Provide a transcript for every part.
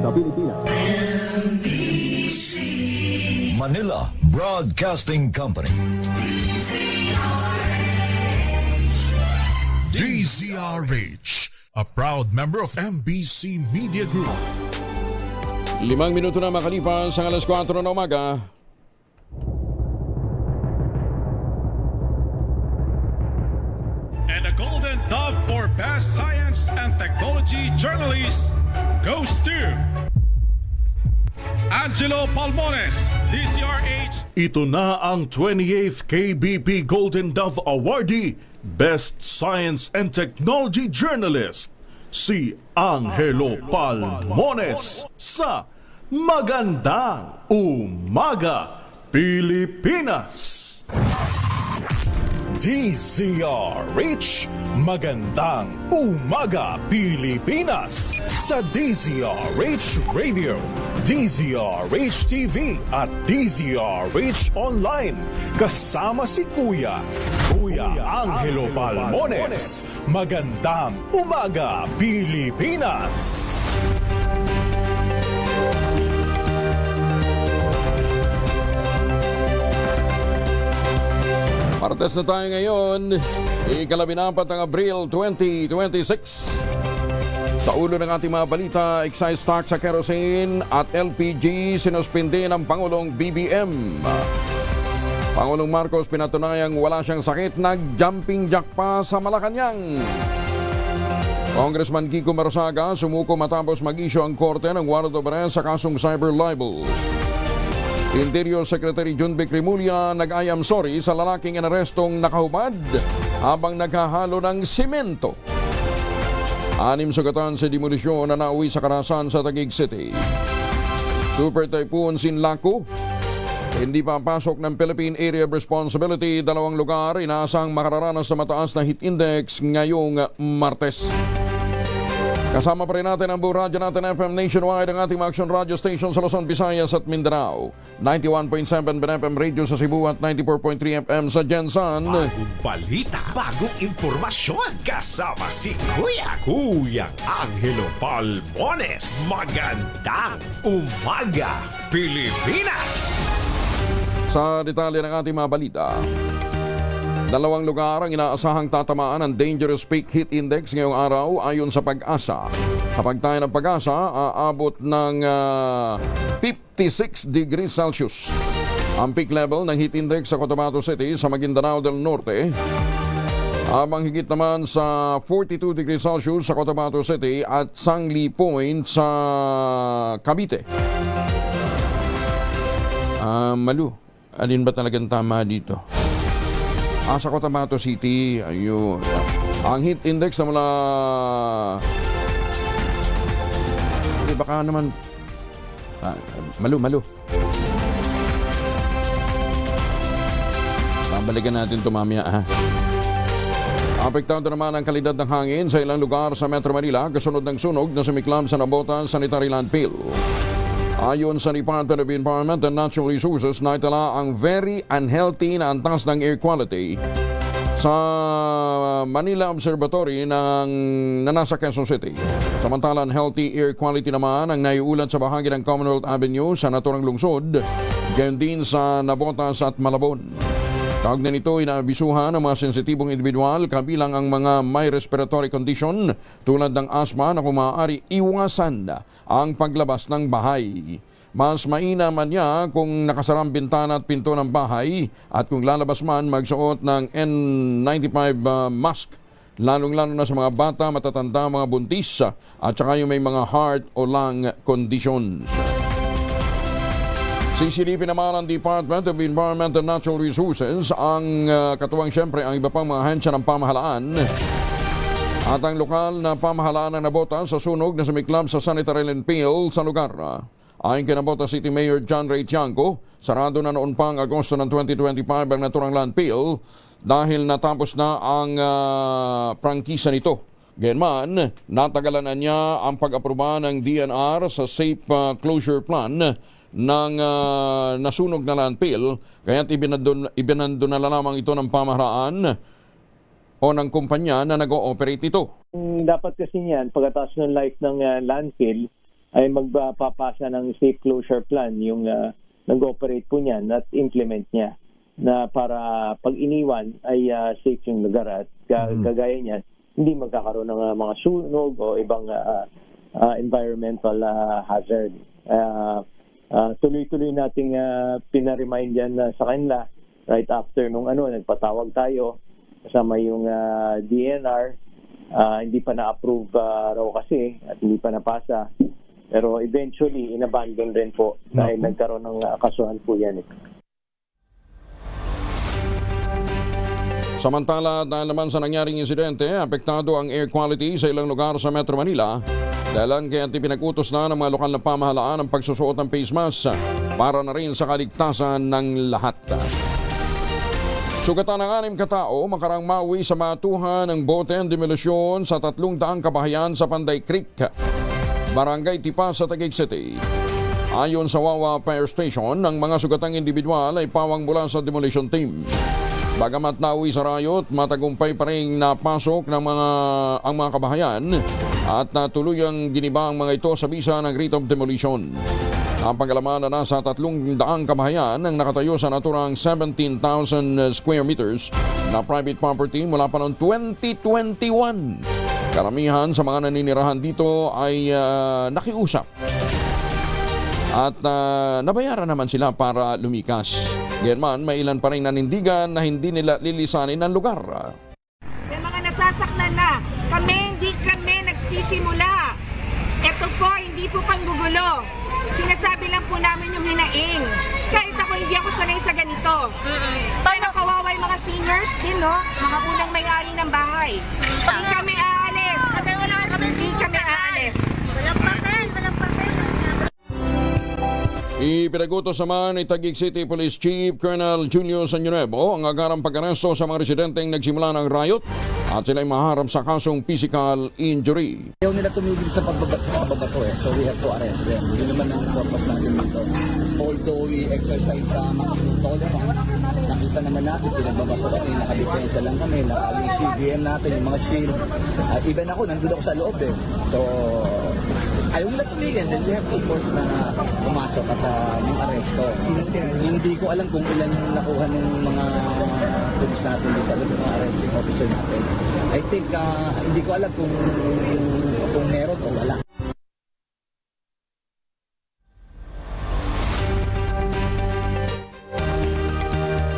sa Pilipinas. Manila Broadcasting Company. DZRH, a proud member of MBC Media Group. 5 minuto na makalipas ang alas 4 na umaga. And the Golden Dove for Best Science and Technology Journalist goes to Angelo Palmones, DZRH. Ito na ang 28th KBP Golden Dove Awardee, Best Science and Technology Journalist, si Angelo Palmones sa Magandang Umaga, Pilipinas. DZRH, Magandang Umaga Pilipinas sa DZRH Radio, DZRH TV at DZRH Online. Kasama si Kuya Angelo Palmones. Magandang Umaga Pilipinas. Martes na tayo ngayon, ikalabinapat ng Abril 2026. Sa ulo ng ating mga balita, excise tax sa kerosene at LPG sinuspindi ng Pangulong BBM. Pangulong Marcos pinatunayang wala siyang sakit, nag-jumping jack pa sa Malacanang. Congressman Kiko Marsaga sumuko matapos mag-issue ang korte ng warrant of arrest sa kasong cyber libel. Interior Secretary Junvic Rimulya nag-ayam sorry sa lalaking inarestong nakahubad habang naghahalo ng simento. 6 sugatan sa demolisyon na nauwi sa karahasan sa Taguig City. Super Typhoon Sinlaku, hindi pa pasok ng Philippine Area of Responsibility. 2 lugar inaasang makararanas sa mataas na heat index ngayong Martes. Kasama pa rin natin ang buong radyo natin FM nationwide, ang ating mga action radio station sa Luzon, Visayas at Mindanao. 91.7 BNFM Radio sa Cebu at 94.3 FM sa Jensan. Bagong balita, bagong impormasyon, kasama si Kuya Angelo Palmones. Magandang Umaga Pilipinas. Sa detalye ng ating mga balita, 2 lugar ang inaasahang tatamaan ng Dangerous Peak Heat Index ngayong araw ayon sa Pag-asa. Kapag tayo ng Pag-asa, aabot ng 56 degrees Celsius. Ang peak level ng heat index sa Cotabato City sa Maguindanao del Norte, habang higit naman sa 42 degrees Celsius sa Cotabato City at Sangli Point sa Cavite. Malu, alin ba talagang tama dito? Sa Cotabato City, ayun. Ang heat index na mula... baka naman... malu. Babalikan natin ito mamaya, ha? Apektado naman ang kalidad ng hangin sa ilang lugar sa Metro Manila kasunod ng sunog na sumiklab sa Nabota Sanitary Landfill. Ayon sa Department of Environment and Natural Resources, naitala ang very unhealthy na antas ng air quality sa Manila Observatory na nasa Quezon City. Samantalang healthy air quality naman ang naiulat sa bahagi ng Commonwealth Avenue sa naturang lungsod, gayon din sa Nabotas at Malabon. Kaugnay nito, inaabisuhan ang mga sensitibong individual kabilang ang mga may respiratory condition tulad ng asthma na kung maaari iwasan ang paglabas ng bahay. Mas maina man niya kung nakasarang bintana at pinto ng bahay at kung lalabas man magsuot ng N95 mask, lalong-lalo na sa mga bata, matatanda, mga buntis at saka yung may mga heart o lung conditions. Sisilipin naman ang Department of Environment and Natural Resources ang katuwang siyempre ang iba pang mga ahensya ng pamahalaan at ang lokal na pamahalaan ng Nabota sa sunog na sumiklab sa sanitary landfill sa lugar. Ayon kay Nabota City Mayor John Ray Tiangco, sarado na noon pang Agosto ng 2025 ang naturang landfill dahil natapos na ang prangkisa nito. Gayunman, natagalan na niya ang pag-aproba ng DNR sa Safe Closure Plan ng nasunog na landfill, kaya't ibinando na lamang ito ng pamahalaan o ng kumpanya na nag-ooperate ito. Dapat kasi niyan, pagkatapos ng life ng landfill, ay magpapasa ng safe closure plan yung nag-operate po niyan at implement niya na para pag iniwan ay safe yung lugar at kagaya niyan, hindi magkakaroon ng mga sunog o ibang environmental hazard. Tuloy-tuloy nating pinaremind yan sa kanila right after nung nagpatawag tayo kasama yung DNR. Hindi pa na-approve raw kasi at hindi pa napasa. Pero eventually, inabandon rin po dahil nagkaroon ng kasuhan po yan. Samantala, dahil naman sa nangyaring insidente, apektado ang air quality sa ilang lugar sa Metro Manila. Dahilan kaya pinag-utos na ng mga lokal na pamahalaan ang pagsusuot ng face mask para na rin sa kaligtasan ng lahat. Sugatan ng 6 katao makarang mauwi sa matuhan ng bote ng demolusyon sa 300 kabahayan sa Panday Creek, Barangay Tipas sa Taguig City. Ayon sa Wawa Fire Station, ang mga sugatang individual ay pawang mula sa demolition team. Bagamat nauwi sa riot, matagumpay pa rin napasok ng ang mga kabahayan at tuluyang giniba ang mga ito sa bisa ng rate of demolition. Ang pag-alaman na nasa 300 kabahayan ang nakatayo sa naturang 17,000 square meters na private property mula pa noong 2021. Karamihan sa mga naninirahan dito ay nakiusap at nabayaran naman sila para lumikas. Ganyan may ilan pa rin nanindigan na hindi nila lilisanin ang lugar. May mga nasasaktan na. Hindi kami nagsisimula. Ito po, hindi po panggugulo. Sinasabi lang po namin yung hinaing. Kahit ako, hindi ako sanay sa ganito. Pero kawawa yung mga seniors din, no? Mga unang may-ari ng bahay. Hindi kami aalis. Kasi wala kami. Hindi kami aalis. Walang papel, walang papel. Ipinagutos naman ni Taguig City Police Chief Colonel Julius Añonuevo ang agarang pag-aresto sa mga residenteng nagsimula ng riot at sila'y maharap sa kasong physical injury. Ayaw nila tumigil sa pagbabato so we have to arrest them. Yun naman ang purpose natin dito. Although we exercise maximum tolerance, nakita naman natin, pinagbabato kami, nakadipensya lang kami, yung CBM natin, yung mga shield. Even ako, nandun ako sa loob eh. So, ayaw nila tumigil, then we have to force na pumasok at mag-aresto. Hindi ko alam kung ilan yung nakuha ng mga police natin dito sa loob, yung mga arresting officer natin. I think, hindi ko alam kung meron o wala.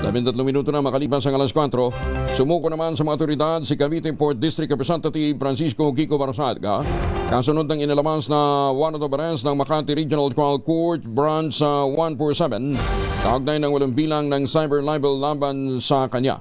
13 minuto na makalipas ang alas 4. Sumuko naman sa mga otoridad si Cavite Port District Representative Francisco Kiko Barasalga kasunod ng inilabas na warrant of arrest ng Makati Regional Trial Court Branch 147 kaugnay ng walang bilang ng cyber libel laban sa kanya.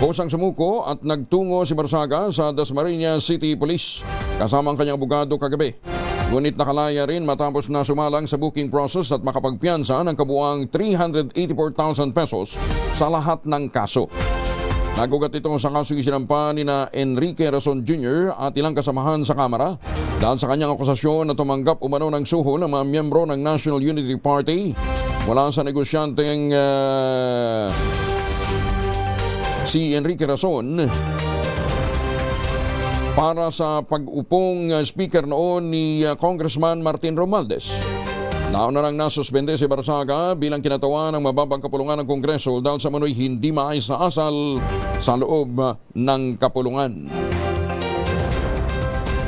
Kusang sumuko at nagtungo si Barsaga sa Dasmariñas City Police kasama ang kanyang abogado kagabi. Ngunit nakalaya rin matapos na sumalang sa booking process at makapagpiyansa ng kabuang 384,000 pesos sa lahat ng kaso. Nagugat ito sa kasong isinampa ni na Enrique Rason Jr. at ilang kasamahan sa Kamara dahil sa kanyang akusasyon na tumanggap umano ng suho ng mga miyembro ng National Unity Party mula sa negosyanteng si Enrique Rason para sa pag-upong speaker noon ni Congressman Martin Romualdez. Nauna nang nasuspende si Barsaga bilang kinatawa ng mababang kapulungan ng Kongreso dahil sa manoy hindi maayos na asal sa loob ng kapulungan.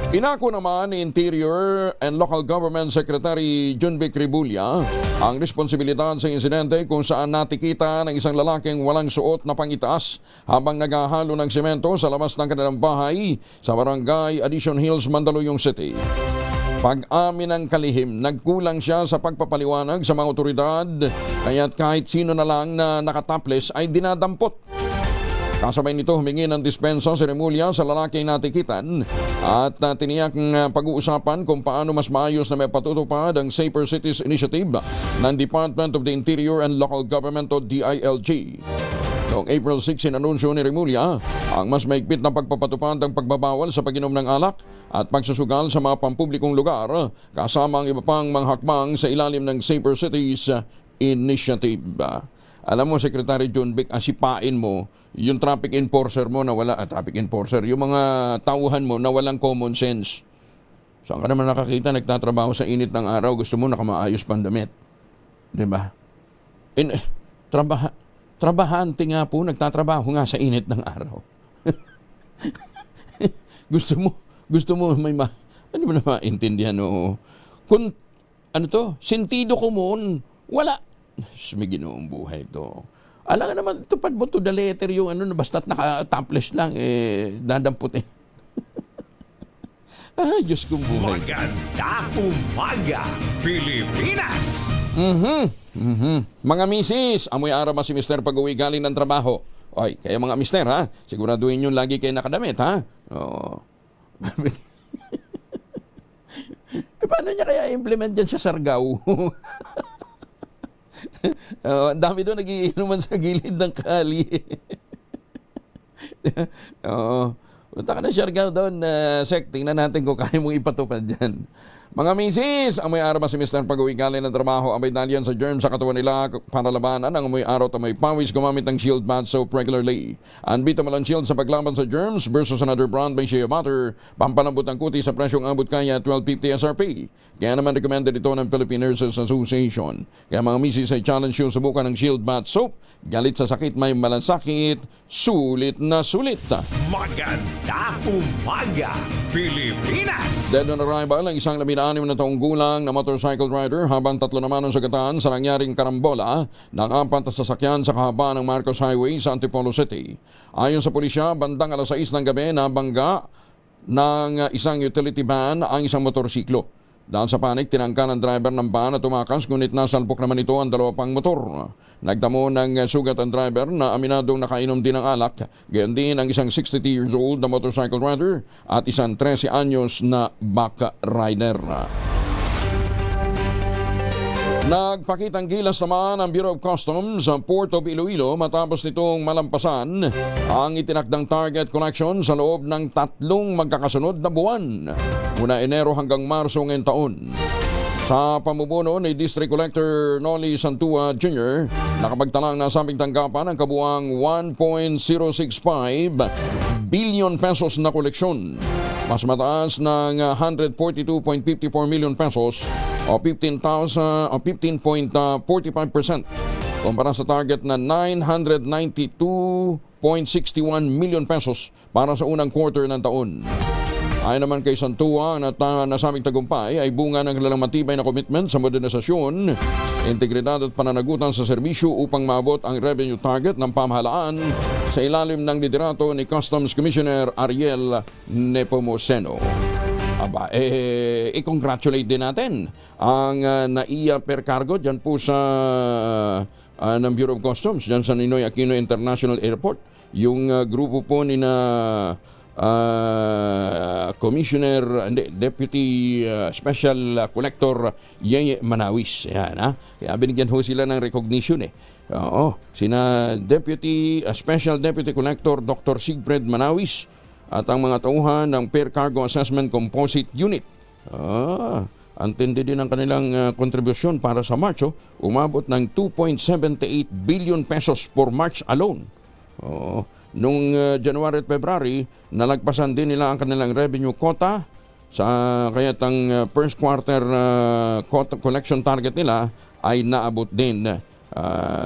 Inako naman ni Interior and Local Government Secretary Junvic Rebulya ang responsibilidad sa insidente kung saan natikita ng isang lalaking walang suot na pangitaas habang naghahalo ng semento sa labas ng kanilang bahay sa barangay Addition Hills, Mandaluyong City. Pag-amin ng kalihim, nagkulang siya sa pagpapaliwanag sa mga otoridad kaya't kahit sino na lang na nakataples ay dinadampot. Kasabay nito humingi ng dispensa si Remulla sa lalaking natikitan at tiniyak ng pag-uusapan kung paano mas maayos na may patutupad ang Safer Cities Initiative ng Department of the Interior and Local Government o DILG. Noong April 6, inanunsyo ni Remulla ang mas maigpit na pagpapatupad ng pagbabawal sa pag-inom ng alak at pagsusugal sa mga pampublikong lugar kasama ang iba pang mga hakbang sa ilalim ng Safer Cities Initiative. Alam mo, Secretary John Vic, asipain mo yung traffic enforcer mo na wala, yung mga tauhan mo na walang common sense. Saan ka naman nakakita nagtatrabaho sa init ng araw, gusto mo nakamaayos pang damit? Diba? Trabahante nga po, nagtatrabaho nga sa init ng araw. gusto mo may ano mo na maintindihan, oo. Kung, sentido komon, wala. May ginoong buhay to. Alam nga naman, tupad mo to the letter yung basta't naka-topless lang, dadamputin. Diyos kong buhay. Magandang umaga, Pilipinas! Mga misis, amoy arama si Mr. pag-uwi galing ng trabaho. Oy, kaya mga mister, ha? Siguraduhin nyo lagi kayo nakadamit, ha? Oo. Paano niya kaya implement dyan sa Sargao? Ang dami doon nagiinuman sa gilid ng kali. Oo. Punta ka na Siargao doon, Sek. Tingnan natin kung kaya mong ipatupad dyan. Mga misis, amoy araw si Mr. pag-uwi galing ng trabaho, amoy dalyan sa germ sa katawan nila para labanan ang amoy araw at amoy pawis gumamit ng Shield Bath Soap regularly. Unbeatable ang Shield sa paglaban sa germs versus another brand by Shea Butter. Pampalambot ang kuti sa presyong abot kaya $12.50 SRP. Kaya naman recommended ito ng Philippine Nurses Association. Kaya mga misis ay challenge yung subukan ng Shield Bath Soap. Galit sa sakit may malasakit, sulit na sulit. Magandang umaga, Pilipinas! Dead on arrival ang isang 16 na taong gulang na motorcycle rider habang 3 naman ang sugatan sa nangyaring karambola ng 4 na sasakyan sa kahabaan ng Marcos Highway sa Antipolo City. Ayon sa pulisya, bandang alas 6 ng gabi nabangga ng isang utility van ang isang motorsiklo. Dahil sa panik, tinangka ng driver ng van at tumakas, ngunit nasalpok naman ito ang 2 pang motor. Nagtamo ng sugat ang driver na aminadong nakainom din ng alak. Gayon din ang isang 62 years old na motorcycle rider at isang 13 anyos na baka rider. Nagpakitang gilas naman ang Bureau of Customs sa Port of Iloilo matapos nitong malampasan ang itinakdang target collection sa loob ng 3 magkakasunod na buwan mula Enero hanggang Marso ngayong taon. Sa pamumuno ni District Collector Noli Santua Jr., nakapagtalang na sabing tanggapan ang kabuang 1.065 billion pesos na koleksyon. Mas mataas ng 142.54 million pesos o 15.45% kumpara sa target na 992.61 million pesos para sa unang quarter ng taon. Ayon naman kay Santua na nasabing tagumpay ay bunga ng kanilang matibay na commitment sa modernisasyon, integridad at pananagutan sa serbisyo upang maabot ang revenue target ng pamahalaan sa ilalim ng liderato ni Customs Commissioner Ariel Nepomuceno. I-congratulate din natin ang NAIA per cargo dyan po sa ng Bureau of Customs dyan sa Ninoy Aquino International Airport. Yung grupo po ni na Deputy Special Collector Yeye Manawis. Yan, ha? Kaya binigyan ho sila ng recognition Oo, sina Special Deputy Collector Dr. Sigfred Manawis at ang mga tauhan ng Per Cargo Assessment Composite Unit. Antindi din ang kanilang kontribusyon para sa March. Umabot ng 2.78 billion pesos for March alone. Noong January at February, nalagpasan din nila ang kanilang revenue quota sa kaya't ang first quarter collection target nila ay naabot din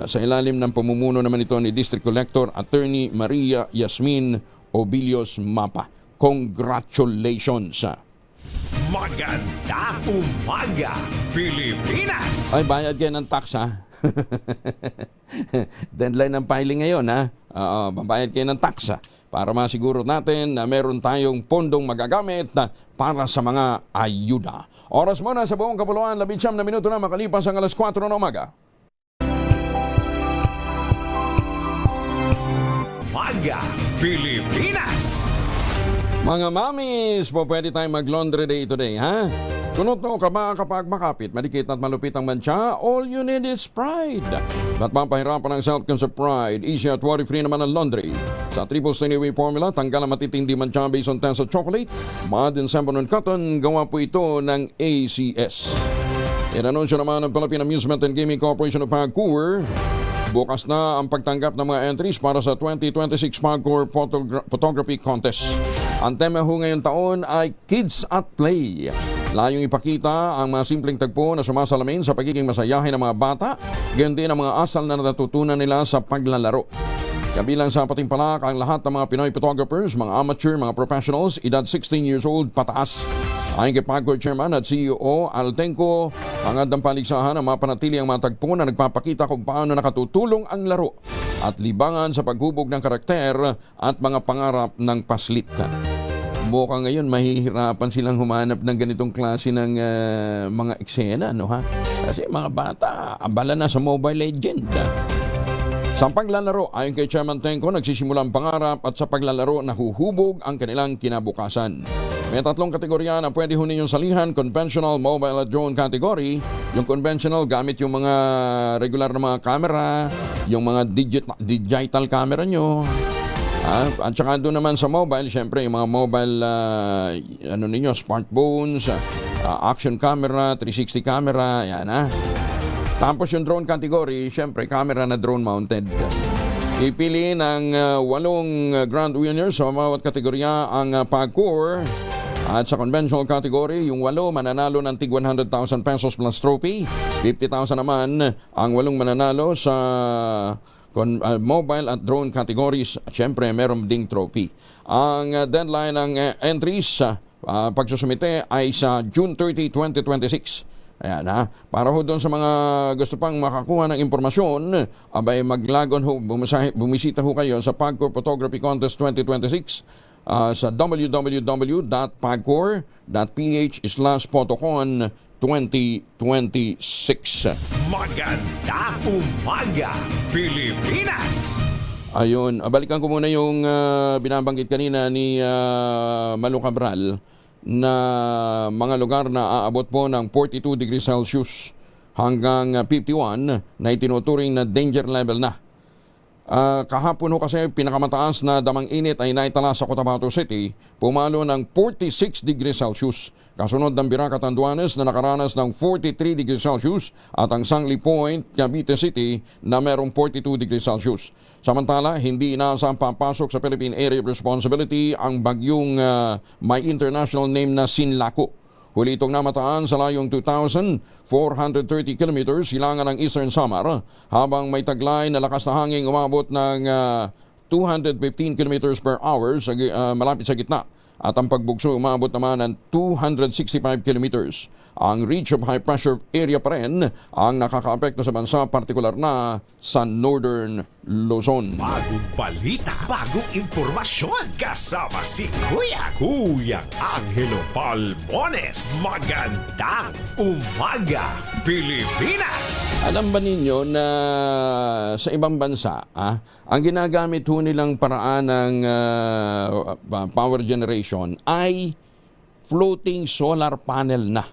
sa ilalim ng pamumuno naman ito ni District Collector Attorney Maria Yasmin Obilios Mapa. Congratulations! Magandang umaga, Pilipinas! Ay, bayad kayo ng tax, ha? Deadline ng filing ngayon, ha? Babayad kayo ng tax, ha? Para masiguro natin na meron tayong pondong magagamit para sa mga ayuda. Oras muna sa buong kapuluan, 19 na minuto na makalipas ang alas 4 ng umaga. Umaga, Pilipinas! Mga mamis, po pwede tayong mag-laundry day today, ha? Kunot no ka ba kapag makapit, madikit at malupit ang mancha? All you need is Pride. At pampahirapan ang self-concept Pride, easy at worry-free naman ang laundry. Sa Triple Stay formula, tanggal ang matitindi mancha based on test of chocolate, mud and sample and cotton, gawa po ito ng ACS. Inanunsyo naman ng Philippine Amusement and Gaming Corporation of PAGCOR. Bukas na ang pagtanggap ng mga entries para sa 2026 PAGCOR Photography Contest. Ang tema ho ngayong taon ay Kids at Play. Layong ipakita ang mga simpleng tagpo na sumasalamin sa pagiging masayahin ng mga bata, gayon din ang mga asal na natutunan nila sa paglalaro. Kabilang sa patimpalak ang lahat ng mga Pinoy photographers, mga amateur, mga professionals, edad 16 years old pataas. Ayon kay PAGCOR Chairman at CEO Altenco, ang handang paligsahan ang mapanatili ang mga tagpo na nagpapakita kung paano nakatutulong ang laro at libangan sa paghubog ng karakter at mga pangarap ng paslit. Mukhang ngayon mahihirapan silang humanap ng ganitong klase ng mga eksena, no ha? Kasi mga bata, abala na sa Mobile Legend. Sa paglalaro, ayon kay Chairman Tenco, nagsisimula ang pangarap at sa paglalaro nahuhubog ang kanilang kinabukasan. May 3 kategorya na pwede ho ninyong salihan: conventional, mobile at drone category. Yung conventional, gamit yung mga regular na mga camera, yung mga digital camera nyo. At saka doon naman sa mobile, syempre yung mga mobile smartphones, action camera, 360 camera, yan ha. Tapos yung drone category, syempre camera na drone mounted. Ipili ng 8 grand winners sa bawat kategorya ang PAGCOR. At sa conventional category, yung 8 mananalo ng tig 100,000 pesos plus trophy. 50,000 naman ang 8 mananalo sa mobile at drone categories. Siyempre, meron ding trophy. Ang deadline ng entries pagsusumite ay sa June 30, 2026. Ayan ha. Para ho doon sa mga gusto pang makakuha ng impormasyon, abay maglagon ho, bumisita ho kayo sa PAGCOR Photography Contest 2026 sa www.pagcor.ph/photocon 2026. Magandang umaga, Pilipinas! Ayun, balikan ko muna yung binabanggit kanina ni Malu Cabral na mga lugar na aabot po ng 42 degrees Celsius hanggang 51 na itinuturing na danger level na. Kahapon ho kasi pinakamataas na damang init ay naitala sa Cotabato City, pumalo ng 46 degrees Celsius. Kasunod ng Biraca, Tanduanes na nakaranas ng 43 degrees Celsius at ang Sangli Point, Cavite City na merong 42 degrees Celsius. Samantala, hindi inaasang papasok sa Philippine Area of Responsibility ang bagyong may international name na Sinlaku. Huli itong namataan sa layong 2,430 kilometers silangan ng Eastern Samar, habang may taglay na lakas na hangin umabot ng 215 kilometers per hour malapit sa gitna. At ang pagbugso umabot naman ng 265 kilometers. Ang reach of high pressure area pa rin ang nakakaapekto sa bansa, partikular na sa Northern Luzon. Bagong balita, bagong impormasyon. Kasama si Kuya Angelo Palmones. Magandang umaga, Pilipinas! Alam ba ninyo na sa ibang bansa, ang ginagamit ho nilang paraan ng power generation ay floating solar panel na.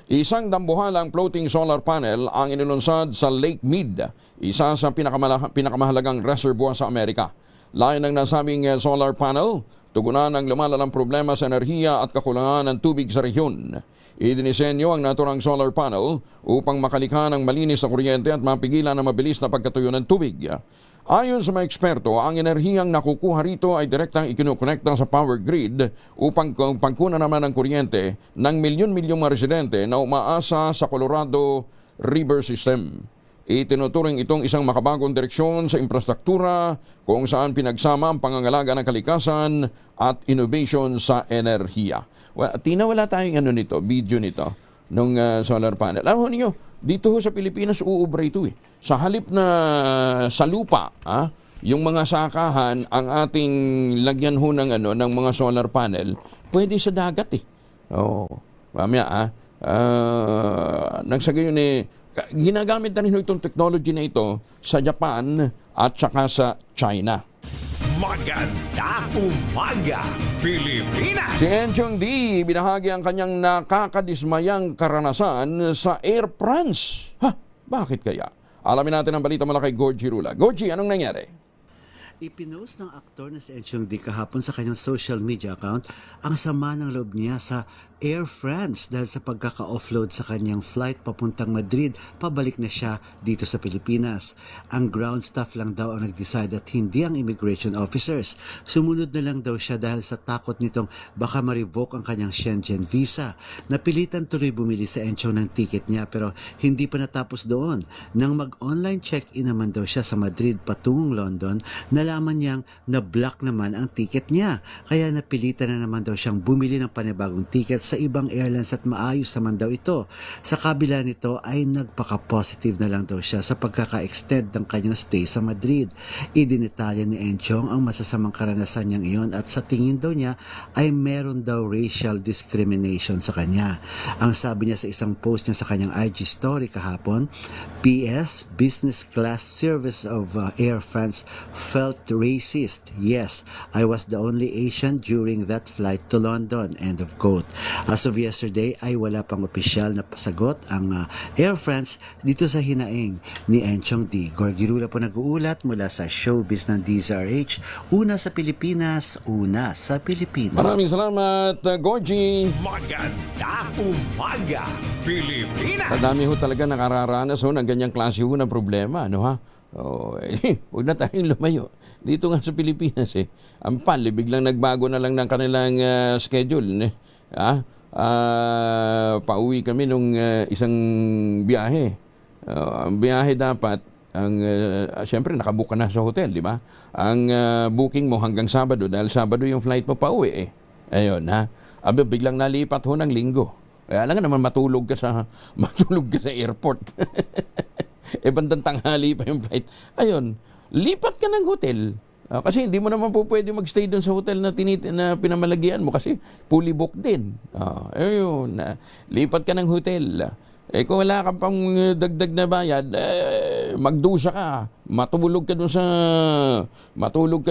Isang dambuhalang floating solar panel ang inilunsad sa Lake Mead, isa sa pinakamahalagang reservoir sa Amerika. Layon ng nasabing solar panel, tugunan ang lumalalang problema sa enerhiya at kakulangan ng tubig sa rehiyon. Idinisenyo ang naturang solar panel upang makalikha ng malinis na kuryente at mapigilan ang mabilis na pagkatuyo ng tubig. Ayon sa mga eksperto, ang enerhiyang nakukuha rito ay direktang ikinukonekta sa power grid upang pagkunan naman ng kuryente ng milyon-milyong mga residente na umaasa sa Colorado River System. Itinuturing itong isang makabagong direksyon sa infrastruktura kung saan pinagsama ang pangangalaga ng kalikasan at innovation sa enerhiya. Wala tayong video nito nung solar panel. Alam niyo, dito sa Pilipinas uubra ito eh. Sa halip na sa lupa, yung mga sakahan ang ating lagyan ho ng mga solar panel, pwede sa dagat eh. Mamaya nagsagayon ginagamit na rin itong technology na ito sa Japan at saka sa China. Magandang umaga, Pilipinas! Si Enchong D, binahagi ang kanyang nakakadismayang karanasan sa Air France. Bakit kaya? Alamin natin ang balita mula kay Gorgie Rula. Gorgie, anong nangyari? Ipinost ng aktor na si Enchong D kahapon sa kanyang social media account ang sama ng loob niya sa Air France dahil sa pagkaka-offload sa kanyang flight papuntang Madrid, pabalik na siya dito sa Pilipinas. Ang ground staff lang daw ang nag-decide at hindi ang immigration officers. Sumunod na lang daw siya dahil sa takot nitong baka ma-revoke ang kanyang Schengen visa. Napilitan tuloy bumili sa Enchong ng ticket niya pero hindi pa natapos doon. Nang mag-online check-in naman daw siya sa Madrid patungong London, nalaman niyang na-block naman ang ticket niya. Kaya napilitan na naman daw siyang bumili ng panibagong ticket sa ibang airlines at maayos naman daw ito. Sa kabila nito ay nagpaka-positive na lang daw siya sa pagkaka-extend ng kanyang stay sa Madrid. Idinetalya ni Enchong ang masasamang karanasan niyang iyon at sa tingin daw niya ay meron daw racial discrimination sa kanya. Ang sabi niya sa isang post niya sa kanyang IG story kahapon, PS, business class service of Air France felt racist. Yes, I was the only Asian during that flight to London. End of quote. As of yesterday ay wala pang opisyal na pasagot ang Air France dito sa hinaing ni Enchong D. Gorgirula po nag-uulat mula sa showbiz ng DZRH. Una sa Pilipinas, una sa Pilipinas. Maraming salamat, Gorgie. Magandang umaga, Pilipinas! Madami ho talaga nakararanas ng ganyang klase ho ng problema, ano ha? Huwag na tayong lumayo. Dito nga sa Pilipinas ang PAL, biglang nagbago na lang ng kanilang schedule. Pauwi kami nung isang biyahe. Ang biyahe dapat, siyempre nakabook ka na sa hotel, di ba? Ang booking mo hanggang Sabado, dahil Sabado yung flight mo pauwi Ayun biglang nalipat ho ng Linggo. Kaya lang naman matulog ka sa airport. Bandang tanghali pa yung flight. Ayun, lipat ka ng hotel. Kasi hindi mo naman po pwede magstay doon sa hotel na pinamalagian mo kasi fully booked din. Ayun, lipat ka ng hotel. Kung wala ka pang dagdag na bayad, magdusa ka. Matulog ka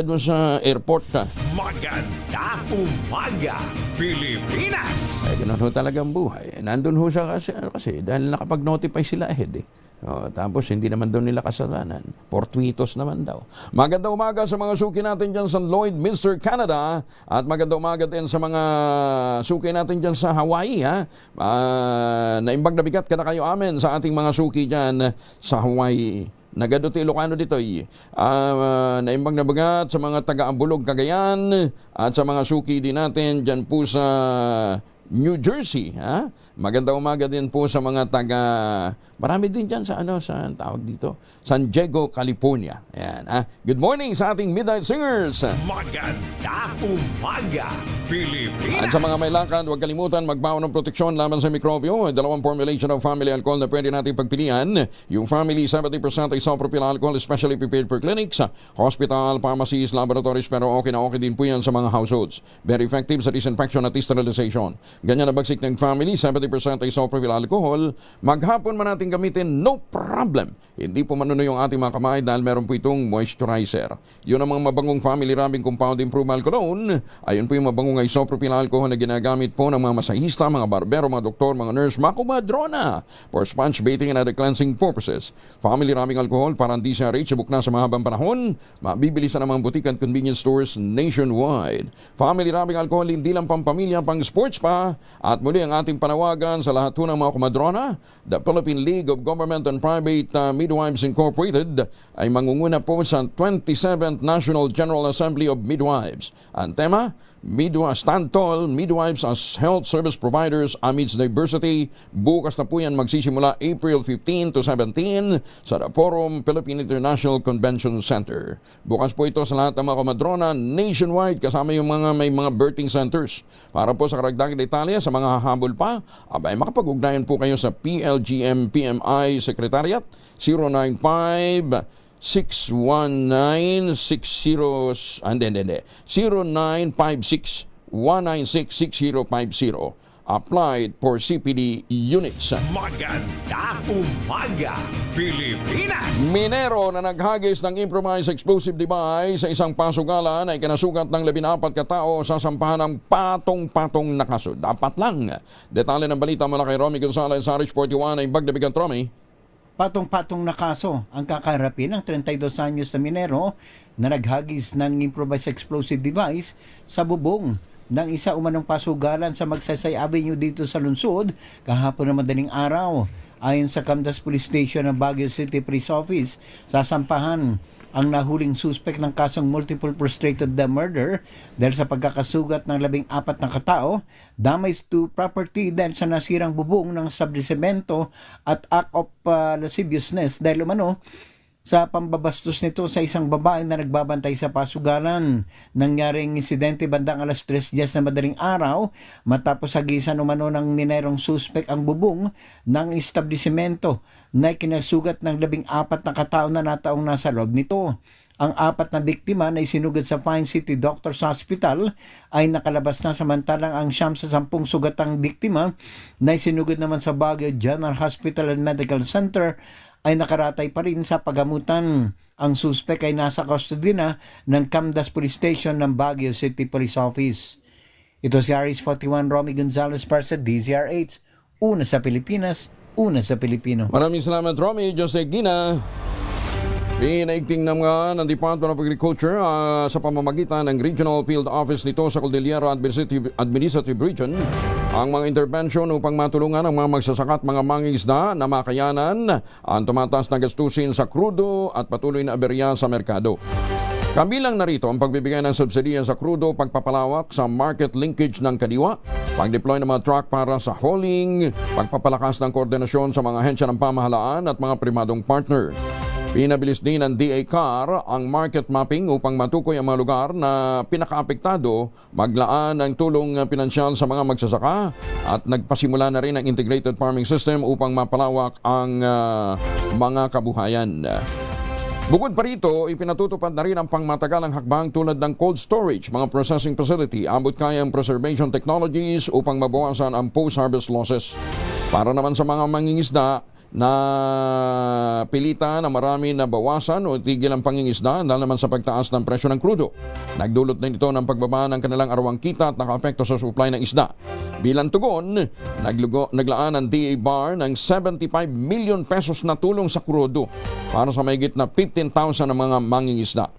doon sa airport ka. Magandang umaga, Pilipinas! Ganun ho talagang buhay. Nandun ho siya kasi dahil nakapag-notify sila ahead tapos hindi naman daw nila kasalanan. Fortuitos naman daw. Magandang umaga sa mga suki natin dyan sa Lloyd, Mr. Canada. At magandang umaga din sa mga suki natin dyan sa Hawaii. Naimbag na bigat ka na kayo amin sa ating mga suki dyan sa Hawaii. Nagaduti Ilocano dito naimbag na bagat sa mga taga-Ambulog, Cagayan at sa mga suki din natin dyan po sa New Jersey. Magandang umaga din po sa mga marami din dyan sa tawag dito, San Diego, California. Ayan, good morning sa ating Midnight Singers. Magandang umaga, Pilipinas! At sa mga may lakad, huwag kalimutan magbaon ng proteksyon laban sa mikrobyo. Dalawang formulation ng family alcohol na pwede natin pagpilian. Yung family 70% isopropyl alcohol, especially prepared for clinics, hospital, pharmacies, laboratories, pero okay na okay din po yan sa mga households. Very effective sa disinfection at sterilization. Ganyan na bagsik ng family, 70% isopropyl alcohol. Maghapon man natin gamitin, no problem. Hindi po manuno yung ating mga kamay dahil meron po itong moisturizer. Yun ang mga mabangong family rubbing compound improvement cologne. Ayun po yung mabangong isopropyl alcohol na ginagamit po ng mga masahista, mga barbero, mga doktor, mga nurse, mga kumadrona for sponge bathing and other cleansing purposes. Family rubbing alcohol para hindi siya reachable na sa mahabang panahon. Mabibili sa namang butik at convenience stores nationwide. Family rubbing alcohol hindi lang pampamilya, pang sports pa. At muli ang ating panawagan sa lahat ng mga kumadrona, the Philippine League of Government and Private Midwives Incorporated ay mangunguna po sa 27th National General Assembly of Midwives. Ang tema, Stand Tall, Midwives as Health Service Providers Amidst Diversity. Bukas na po yan magsisimula April 15 to 17 sa The Forum Philippine International Convention Center. Bukas po ito sa lahat ng mga kumadrona nationwide kasama yung may mga birthing centers. Para po sa karagdagang detalye sa mga hahabol pa, makapag-ugnayan po kayo sa PLGM PMI Secretariat 0956-196-6050. Applied for CPD units. Magandang umaga, Pilipinas! Minero na naghagis ng improvised explosive device sa isang pasugalan ay kinasugat ng 14 katao sa sampahan ng patong-patong na kaso. Dapat lang. Detalye ng balita mula kay Romy Gonzalez sa RH41 ay Bagdabigan, Romy. patong-patong na kaso ang kakarapin ng 32 anyos na minero na naghagis ng improvised explosive device sa bubong ng isa umanong pasugalan sa Magsaysay Avenue dito sa lungsod kahapon na madaling araw. Ayon sa Camdas Police Station ng Baguio City Police Office, sasampahan ang nahuling suspect ng kasong multiple frustrated murder dahil sa pagkakasugat ng 14 na katao, damage to property dahil sa nasirang bubong ng establishmento at act of lasciviousness dahil umano sa pambabastos nito sa isang babae na nagbabantay sa pasugalan. Nangyaring insidente bandang alas 3:10 na madaling araw matapos hagisan umano ng minerong suspect ang bubong ng establishmento na kinasugat ng 14 na katao na nataong nasa loob nito. Ang 4 na biktima na isinugod sa Fine City Doctors Hospital ay nakalabas na, samantalang ang 9 sa 10 sugatang biktima na isinugod naman sa Baguio General Hospital and Medical Center ay nakaratay pa rin sa pagamutan. Ang suspect ay nasa custody na ng Camdas Police Station ng Baguio City Police Office. Ito si RS41 Romy Gonzalez para sa DZRH. Una sa Pilipinas, una sa Pilipino. Maraming salamat, Romy. Jose Gina. Pinaigting naman ng Department of Agriculture sa pamamagitan ng Regional Field Office nito sa Cordillera Administrative Region ang mga intervention upang matulungan ang mga magsasaka at mga mangingisda na makayanan ang tumataas na gastusin sa krudo at patuloy na aberya sa merkado. Kabilang narito ang pagbibigay ng subsidiya sa krudo, pagpapalawak sa market linkage ng kadiwa, pag-deploy ng mga truck para sa hauling, pagpapalakas ng koordinasyon sa mga ahensya ng pamahalaan at mga primadong partner. Pinabilis din ng DA-CAR ang market mapping upang matukoy ang mga lugar na pinakaapektado, maglaan ng tulong pinansyal sa mga magsasaka at nagpasimula na rin ang integrated farming system upang mapalawak ang mga kabuhayan. Bukod pa rito, ipinatutupad na rin ang pangmatagalang hakbang tulad ng cold storage, mga processing facility, abot kayang preservation technologies upang mabawasan ang post-harvest losses. Para naman sa mga mangingisda, na pilitan na marami na bawasan o tigil ang pangingisda dahil naman sa pagtaas ng presyo ng krudo. Nagdulot din ito ng pagbaba ng kanilang arawang kita at nakaapekto sa supply ng isda. Bilang tugon, naglaan ang DA-BAR ng 75 million pesos na tulong sa krudo para sa mahigit na 15,000 na mga mangingisda.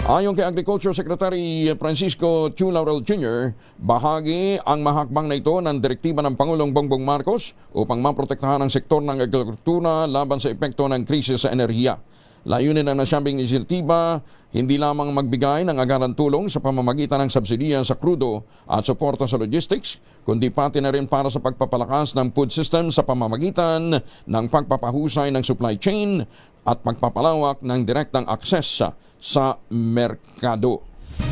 Ayon kay Agriculture Secretary Francisco Chu Laurel Jr., bahagi ang mahakbang na ito ng direktiba ng Pangulong Bongbong Marcos upang maprotektahan ang sektor ng agrikultura laban sa epekto ng krisis sa enerhiya. Layunin ng nasabing inisyatiba, hindi lamang magbigay ng agarang tulong sa pamamagitan ng subsidiya sa krudo at suporta sa logistics, kundi pati na rin para sa pagpapalakas ng food system sa pamamagitan ng pagpapahusay ng supply chain at pagpapalawak ng direktang akses sa merkado.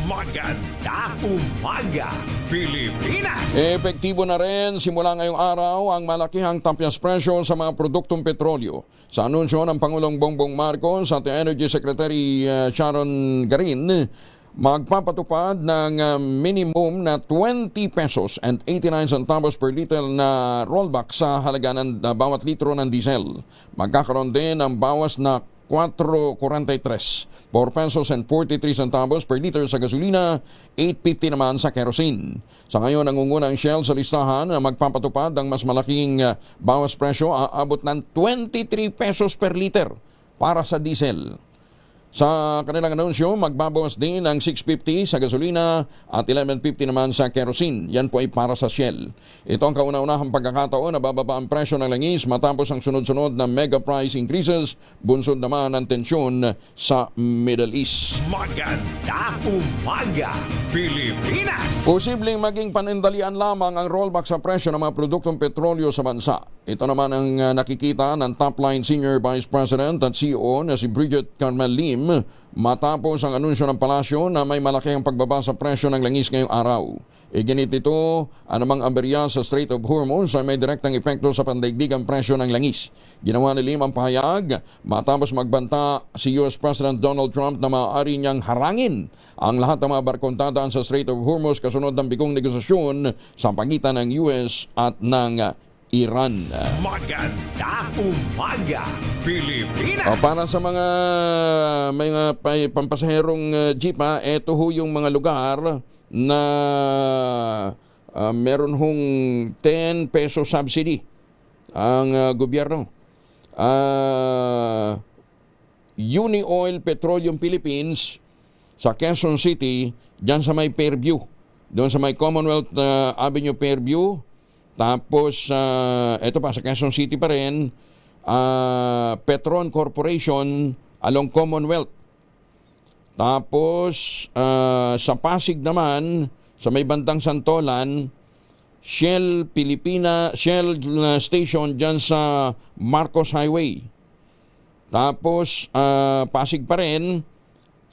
Magandang umaga, Pilipinas! Epektibo na rin simula ngayong araw ang malakihang tampyas presyo sa mga produktong petrolyo. Sa anunsyo ng Pangulong Bongbong Marcos at Energy Secretary Sharon Garin, magpapatupad ng minimum na 20 pesos and 89 centavos per liter na rollback sa halaga ng bawat litro ng diesel. Magkakaroon din ng bawas na 4.43, 4 pesos and 43 centavos per liter sa gasolina, 8.50 naman sa kerosene. Sa ngayon, nangunguna ang Shell sa listahan na magpapatupad ng mas malaking bawas presyo, aabot ng 23 pesos per liter para sa diesel. Sa kanilang anunsyo, magbabawas din ng 6.50 sa gasolina at 11.50 naman sa kerosene. Yan po ay para sa Shell. Ito ang kauna-unahang pagkakataon na bababa ang presyo ng langis matapos ang sunod-sunod na mega price increases, bunsod naman ang tensyon sa Middle East. Magandang umaga, Pilipinas! Posibleng maging panindalian lamang ang rollback sa presyo ng mga produktong petrolyo sa bansa. Ito naman ang nakikita ng top-line Senior Vice President at CEO na si Bridget Carmel Lim matapos ang anunsyo ng palasyo na may malakihang pagbaba sa presyo ng langis ngayong araw. Iginit nito, anumang aberya sa Strait of Hormuz ay may direktang epekto sa pandaigdigang presyo ng langis. Ginawa ni Lim ang pahayag matapos magbanta si US President Donald Trump na maaari niyang harangin ang lahat ng mga barkong dadaan sa Strait of Hormuz kasunod ng bigong negosasyon sa pagitan ng US at ng Iran. Magandang umaga, Pilipinas! Para sa mga pampasaherong jeep, ito ho yung mga lugar na meron hong 10 peso subsidy ang gobyerno. Uni Oil Petroleum Philippines sa Quezon City, dyan sa may Fairview. Doon sa may Commonwealth Avenue, Fairview. Tapos, ito pa, sa Quezon City pa rin, Petron Corporation along Commonwealth. Tapos, sa Pasig naman, sa may bandang Santolan, Shell Station dyan sa Marcos Highway. Tapos, Pasig pa rin,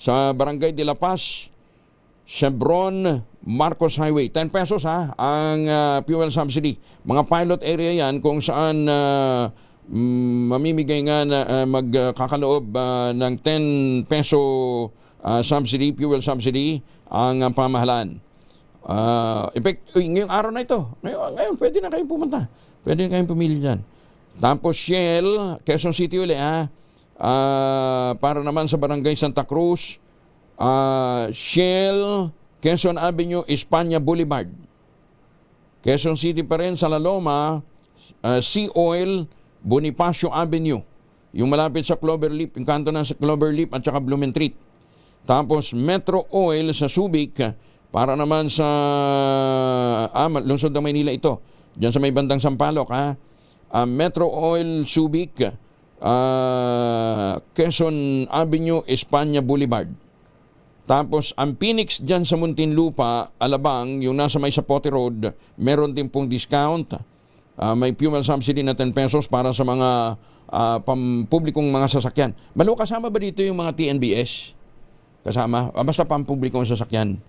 sa Barangay de la Paz, Chevron Marcos Highway. 10 pesos ang fuel subsidy. Mga pilot area yan kung saan mamimigay nga na magkakaloob ng 10 peso subsidy, fuel subsidy ang pamahalaan. Ngayong araw na ito, ngayon pwede na kayong pumunta. Pwede na kayong pumili dyan. Tapos Shell, Quezon City uli para naman sa Barangay Santa Cruz, Shell, Quezon Avenue, Espanya Boulevard. Quezon City pa rin sa La Loma, Sea Oil, Bonifacio Avenue. Yung malapit sa Cloverleaf, yung kanto na sa Cloverleaf at saka Blumentritt. Tapos Metro Oil sa Subic, para naman sa lungsod ng Maynila ito. Diyan sa may bandang Sampaloc Metro Oil Subic, Quezon Avenue, Espanya Boulevard. Tapos ang Phoenix dyan sa Muntinlupa, Alabang, yung nasa may Sapote Road, meron din pong discount. May fuel subsidy na 10 pesos para sa mga pampublikong mga sasakyan. Kasama ba dito yung mga TNBS? Kasama? Basta pampublikong sasakyan.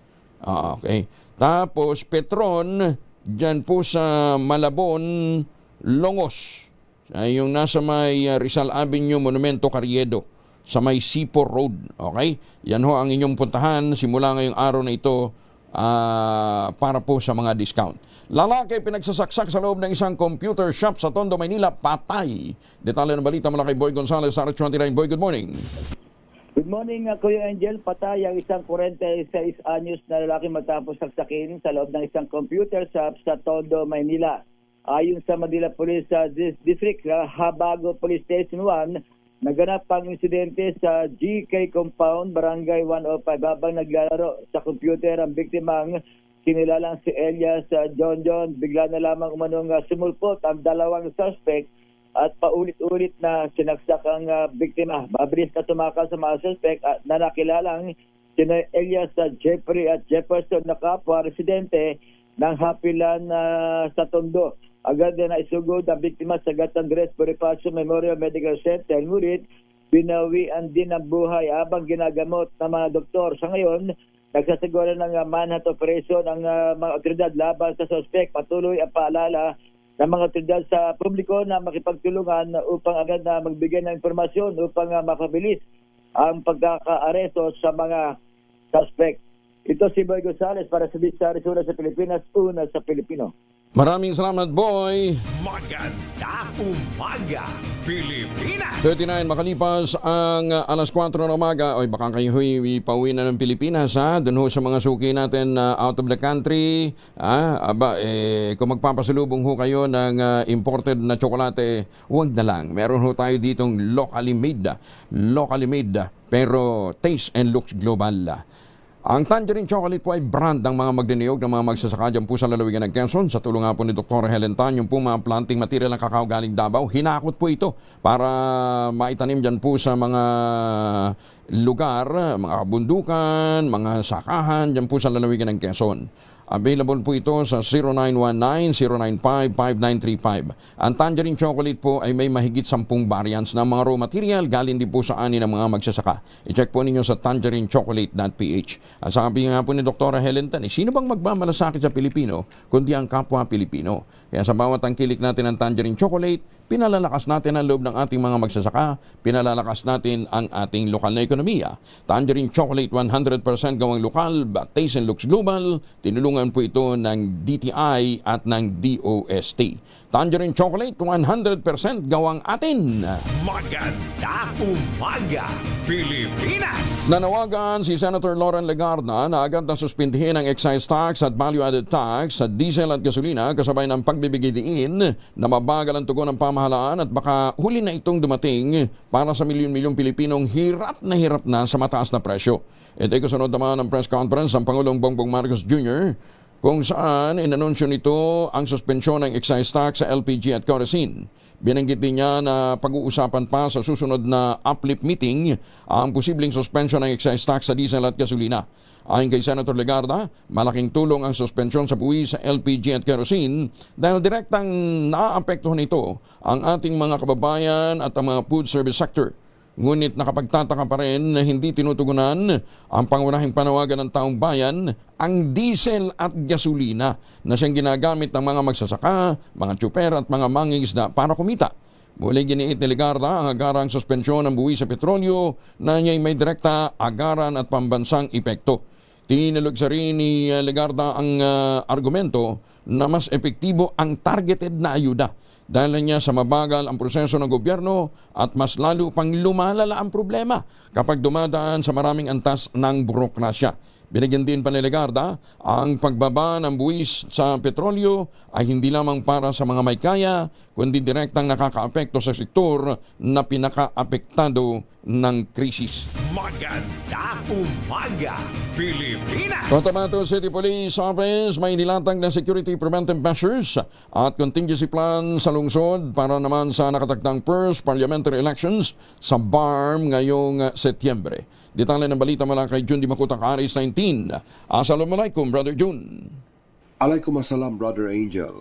Okay. Tapos Petron, dyan po sa Malabon, Longos. Yung nasa may Rizal Avenue, Monumento Carriedo, sa may Sipor Road. Okay? Yan ho ang inyong puntahan simula ngayong araw na ito para po sa mga discount. Lalaki pinagsasaksak sa loob ng isang computer shop sa Tondo, Maynila, patay. Detalye ng balita mula kay Boy Gonzales, RH29. Boy, good morning. Good morning, Kuya Angel. Patay ang isang 46 anyos na lalaki matapos saksakin sa loob ng isang computer shop sa Tondo, Maynila. Ayon sa Manila Police District, Habago Police Station 1, naganap ang insidente sa GK Compound, Barangay 105. Habang naglalaro sa computer ang biktimang kinilalang si Elias John, bigla na lamang umanong sumulpot ang dalawang suspect at paulit-ulit na sinaksak ang biktima. Mabilis na tumakas sa mga suspect na nakilalang sina Elias Jeffrey at Jefferson na kapwa residente ng Hapilan sa Tondo. Agad na isugod ang biktima sa Gat Andres Bonifacio Memorial Medical Center. Ngunit binawian din ang buhay habang ginagamot ng mga doktor. Sa ngayon, nagsasagura ng manhunt operation ang mga otoridad laban sa suspect. Patuloy ang paalala ng mga otoridad sa publiko na makipagtulungan upang agad na magbigay ng impormasyon upang makabilis ang pagkaka-aresto sa mga suspect. Ito si Boy Gonzales para sa Bisa Arizona sa Pilipinas, una sa Pilipino. Maraming salamat, Boy. Maganda umaga, Pilipinas. 39 makalipas ang alas 4 ng umaga. Oy, baka kayo pauwi na ng Pilipinas, Doon ho sa mga suki natin out of the country. Kung magpapasalubong ho kayo ng imported na tsokolate, huwag na lang. Meron ho tayo ditong locally made, pero taste and looks global. Ang Tangerine Chocolate po ay brand ng mga magdiniyog ng mga magsasaka dyan po sa lalawigan ng Quezon. Sa tulong nga po ni Dr. Helen Tan, yung po mga planting material ng kakao galing Davao, hinakot po ito para maitanim dyan po sa mga lugar, mga kabundukan, mga sakahan dyan po sa lalawigan ng Quezon. Available po ito sa 0919-095-5935. Ang Tangerine Chocolate po ay may mahigit 10 variants ng mga raw material galing din po sa ani ng mga magsasaka. I-check po ninyo sa tangerinechocolate.ph. At sabi nga po ni Dr. Helen Tan, sino bang magmamalasakit sa Pilipino kundi ang kapwa Pilipino? Kaya sa bawat tangkilik natin ng Tangerine Chocolate, pinalalakas natin ang loob ng ating mga magsasaka, pinalalakas natin ang ating lokal na ekonomiya. Tangerine Chocolate 100% gawang lokal, but taste and looks global. Tinulungan po ito ng DTI at ng DOST. Tangerine Chocolate 100% gawang atin. Maganda umaga, Pilipinas. Nanawagan si Senator Loren Legarda na agad na suspindihin ang excise tax at value-added tax sa diesel at gasolina kasabay ng pagbibigay diin na mabagal ang tugon ng pamahalaan pamahalaan at baka huli na itong dumating para sa milyon-milyong Pilipinong hirap na sa mataas na presyo. Ito ay kasunod naman ng press conference ng Pangulong Bongbong Marcos Jr. kung saan inanunsyo nito ang suspensyon ng excise tax sa LPG at kerosene. Binanggit din niya na pag-uusapan pa sa susunod na uplift meeting ang posibleng suspension ng excise tax sa diesel at gasolina. Ayon kay Senator Legarda, malaking tulong ang suspensyon sa buwis sa LPG at kerosene dahil direktang naaapektuhan nito ang ating mga kababayan at ang mga food service sector. Ngunit nakapagtataka pa rin na hindi tinutugunan ang pangunahing panawagan ng taong bayan, ang diesel at gasolina na siyang ginagamit ng mga magsasaka, mga tsuper at mga mangingisda para kumita. Muli giniit ni Legarda ang agarang suspensyon ng buwis sa petrolyo na niya'y may direkta, agaran at pambansang epekto. Tinalugsa rin ni Legarda ang argumento na mas epektibo ang targeted na ayuda dahil niya sa mabagal ang proseso ng gobyerno at mas lalo pang lumalala ang problema kapag dumadaan sa maraming antas ng burokrasya. Binigyan din pa ni Legarda ang pagbaba ng buwis sa petrolyo ay hindi lamang para sa mga may kaya, kundi direktang nakakaapekto sa sektor na pinaka-apektado ng krisis. Maganda umaga, Pilipinas! Cotabato City Police Office may nilatag na security preventive measures at contingency plan sa lungsod para naman sa nakatakdang first parliamentary elections sa BARM ngayong Setyembre. Detalye ng balita mula kay Jun Di Makutak, Aris 19. Assalamualaikum, Brother Jun. Alaikum assalam, Brother Angel.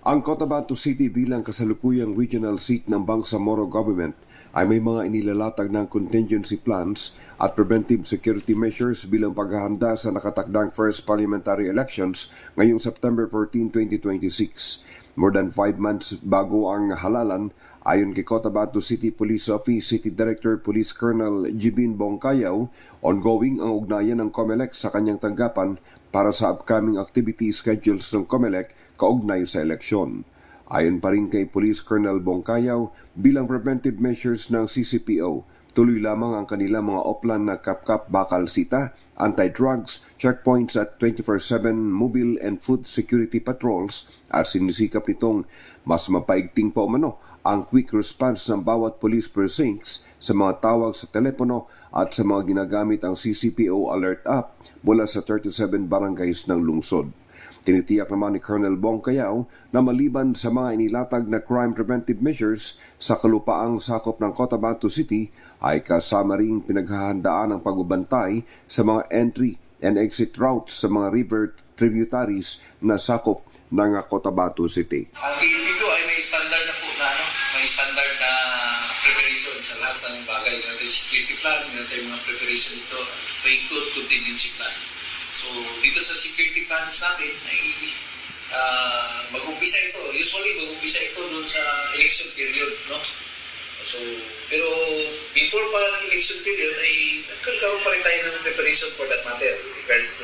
Ang Cotabato City bilang kasalukuyang regional seat ng Bangsamoro Government ay may mga inilalatag ng contingency plans at preventive security measures bilang paghahanda sa nakatakdang first parliamentary elections ngayong September 14, 2026. More than 5 months bago ang halalan, ayon kay Cotabato City Police Office City Director Police Colonel Jibin Bongkayaw, ongoing ang ugnayan ng COMELEC sa kanyang tanggapan para sa upcoming activity schedules ng COMELEC kaugnay sa eleksyon. Ayon pa rin kay Police Colonel Bongkayaw, bilang preventive measures ng CCPO, tuloy lamang ang kanilang mga oplan na Kapkap Bakal Sita, anti-drugs, checkpoints at 24/7 mobile and food security patrols at sinisikap nitong mas mapaigting pa umano ang quick response ng bawat police precincts sa mga tawag sa telepono at sa mga ginagamit ang CCPO Alert App mula sa 37 barangays ng lungsod. Tinitiyak naman ni Colonel Bongkayaw na maliban sa mga inilatag na crime preventive measures sa kalupaang sakop ng Cotabato City ay kasama rin pinaghahandaan ang pagbabantay sa mga entry and exit routes sa mga river tributaries na sakop ng Cotabato City. Ang PNP ay may standard na po na may standard na preparation sa lahat ng bagay. Meron tayong security plan, meron tayong mga preparation ito, paikot, contingency plan. So, dito sa security plans natin ay mag-umpisa ito. Usually, mag-umpisa ito doon sa election period, no? So, pero before pa ng election period ay nagkakaroon pa rin tayo ng preparation for that matter with regards to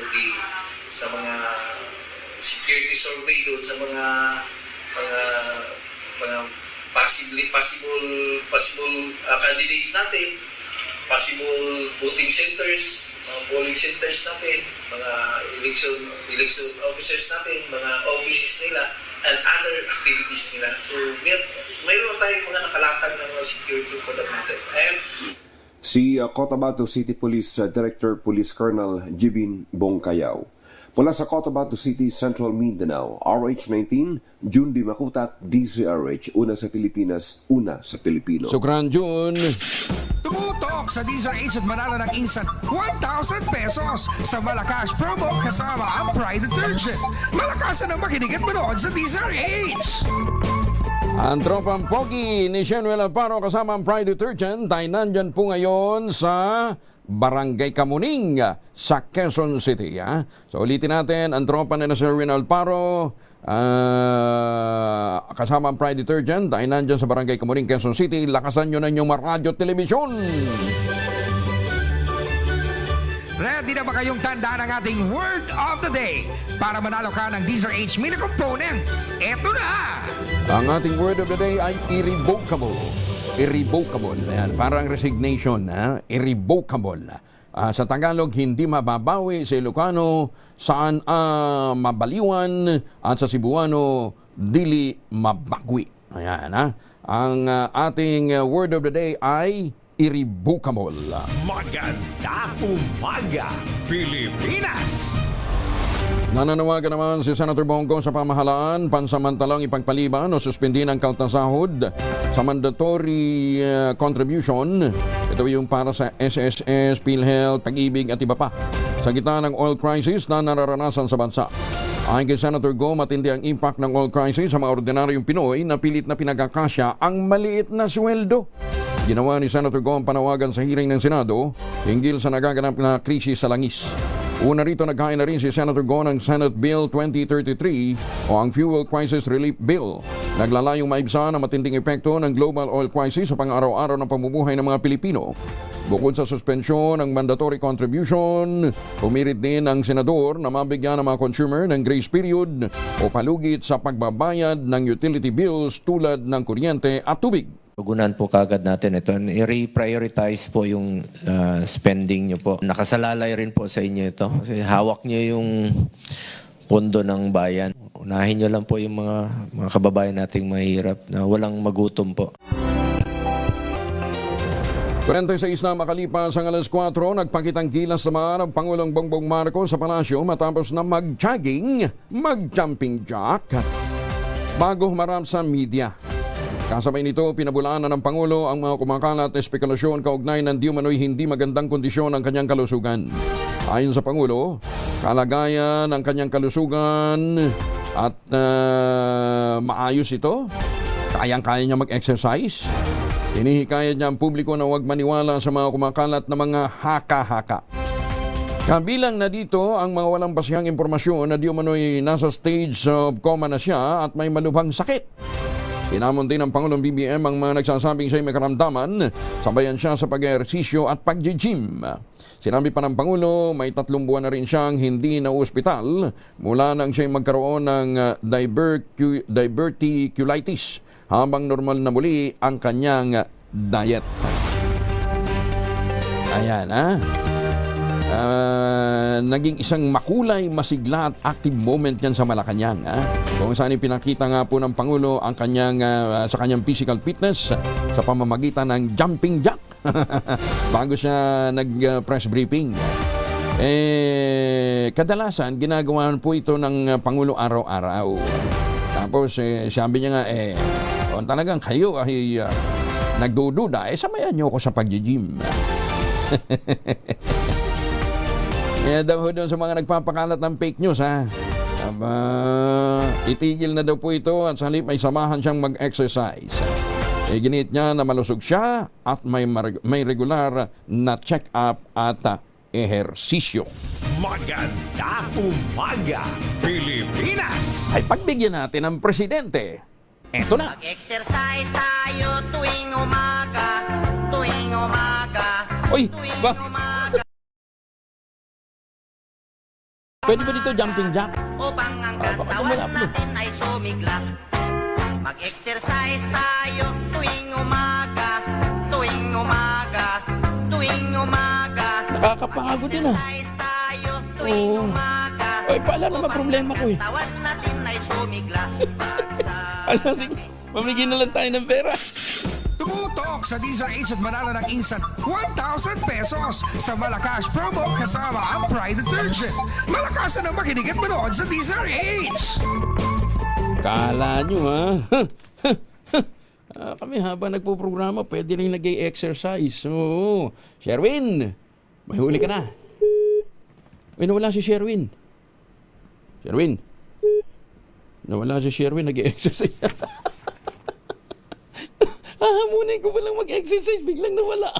sa mga security survey doon sa mga possible candidates natin, possible voting centers, mga polling centers natin, mga election officers natin, mga offices nila, and other activities nila. So, mayroon tayong mga nakalatag ng mga security for that matter. Si Cotabato City Police Director Police Colonel Jibin Bongkayaw. Mula sa Cotabato City, Central Mindanao, RH19, Jun Di Makutak, DZRH, una sa Pilipinas, una sa Pilipino. Sukran, Jun. Tumutok sa DZRH at manalo ng instant 1,000 pesos sa Malakas promo kasama ang Pride Detergent. Malakasan ang makinig at manood sa DZRH. Ang tropang pogi ni Shenuel Alparo kasama ang Pride Detergent ay nandyan po ngayon sa Barangay Kamuning sa Quezon City. So ulitin natin, ang tropa ni Sir Shenuel Alparo kasama ang Pride Detergent ay nandyan sa Barangay Kamuning, Quezon City. Lakasan nyo na inyong maradyo at telebisyon. Ready na ba kayong tandaan ang ating word of the day para manalo ka ng DZRH mini component? Eto na! Ang ating word of the day ay irrevocable. Irrevocable. Ayan, parang resignation. Irrevocable. Sa Tagalog, hindi mababawi. Sa Ilocano, saan mabaliwan. At sa Cebuano, dili mabagwi. Ayan, Ang ating word of the day ay irrevocable. Maganda umaga, Pilipinas! Nananawagan naman si Senator Bongo sa pamahalaan pansamantalang ipagpaliban o suspendin ang kaltasahod sa mandatory contribution. Ito yung para sa SSS, PhilHealth, Pag-ibig at iba pa sa gitna ng oil crisis na nararanasan sa bansa. Ayon kay Senator Go, matindi ang impact ng oil crisis sa mga ordinaryong Pinoy na pilit na pinagkakasya ang maliit na sweldo. Ginawa ni Senator Go ang panawagan sa hearing ng Senado hinggil sa nagaganap na krisis sa langis. Una rito naghain na rin si Senator Go ng Senate Bill 2033 o ang Fuel Crisis Relief Bill. Naglalayong maibsan ang matinding epekto ng global oil crisis sa pang-araw-araw ng pamumuhay ng mga Pilipino. Bukod sa suspensyon ng mandatory contribution, pumirit din ang senador na mabigyan ng mga consumer ng grace period o palugit sa pagbabayad ng utility bills tulad ng kuryente at tubig. Tugunan po kagad natin ito. I-reprioritize po yung spending nyo po. Nakasalalay rin po sa inyo ito. Kasi hawak nyo yung pondo ng bayan. Unahin nyo lang po yung mga kababayan nating mahirap na walang magutom po. 46 na makalipas ang alas 4, nagpakitang gilas naman ang Pangulong Bongbong Marcos sa palasyo matapos na mag-jogging, mag-jumping jack bago humarap sa media. Kasabay nito, pinabulaanan ng Pangulo ang mga kumakalat na espekulasyon kaugnay ng di umano'y hindi magandang kondisyon ng kanyang kalusugan. Ayon sa Pangulo, kalagayan ng kanyang kalusugan at maayos ito. Kayang-kaya niya mag-exercise. Hinihikayat niya ang publiko na huwag maniwala sa mga kumakalat na mga haka-haka. Kabilang na dito ang mga walang basihang impormasyon na di umano'y nasa stage of coma na siya at may malubhang sakit. Hinamon din ng Pangulong BBM ang mga nagsasabing siya'y may karamdaman, sabayan siya sa pag-ehersisyo at pag-gym. Sinabi pa ng Pangulo, may 3 buwan na rin siyang hindi na ospital mula nang siya'y magkaroon ng diverticulitis habang normal na muli ang kanyang diet. Ayan naging isang makulay, masigla at active moment yan sa Malacanang. Kung saan ipinakita nga po ng Pangulo ang kanyang, sa kanyang physical fitness sa pamamagitan ng jumping jack bago siya nag-press briefing. Kadalasan, ginagawa po ito ng Pangulo araw-araw. Tapos sabi niya nga, kung talagang kayo ay nagdududa, samayan niyo ako sa pag-gym. Kaya daw doon sa mga nagpapakalat ng fake news, itigil na daw po ito at sa halip ay samahan siyang mag-exercise. Ginit niya na malusog siya at may regular na check-up at ehersisyo. Maganda umaga, Pilipinas! Ay pagbigyan natin ang presidente. Eto na! Mag-exercise tayo tuwing umaga, tuwing umaga, Uy, tuwing ba? umaga. Pwede ba dito jumping jack? Upang ang katawan natin ay sumigla. Mag-exercise tayo tuwing umaga, tuwing umaga, tuwing umaga. Nakakapagod din Exercise tayo tuwing umaga. Ay, pala naman problema ko eh. Katawan natin ay sumigla. Sige, mamigin na lang tayo ng pera. Tumutok sa DZRH at manalo ng instant 1,000 pesos sa Malacash promo kasama ang Pride Detergent. Malakasan ang makinig at manood sa DZRH! Kala nyo kami habang nagpo-programa, pwede rin nag-exercise. Oo. Sherwin, may huli ka na. May nawala si Sherwin. Sherwin. Nawala si Sherwin, nag-exercise. Hahamunin ko palang mag-exercise, biglang nawala.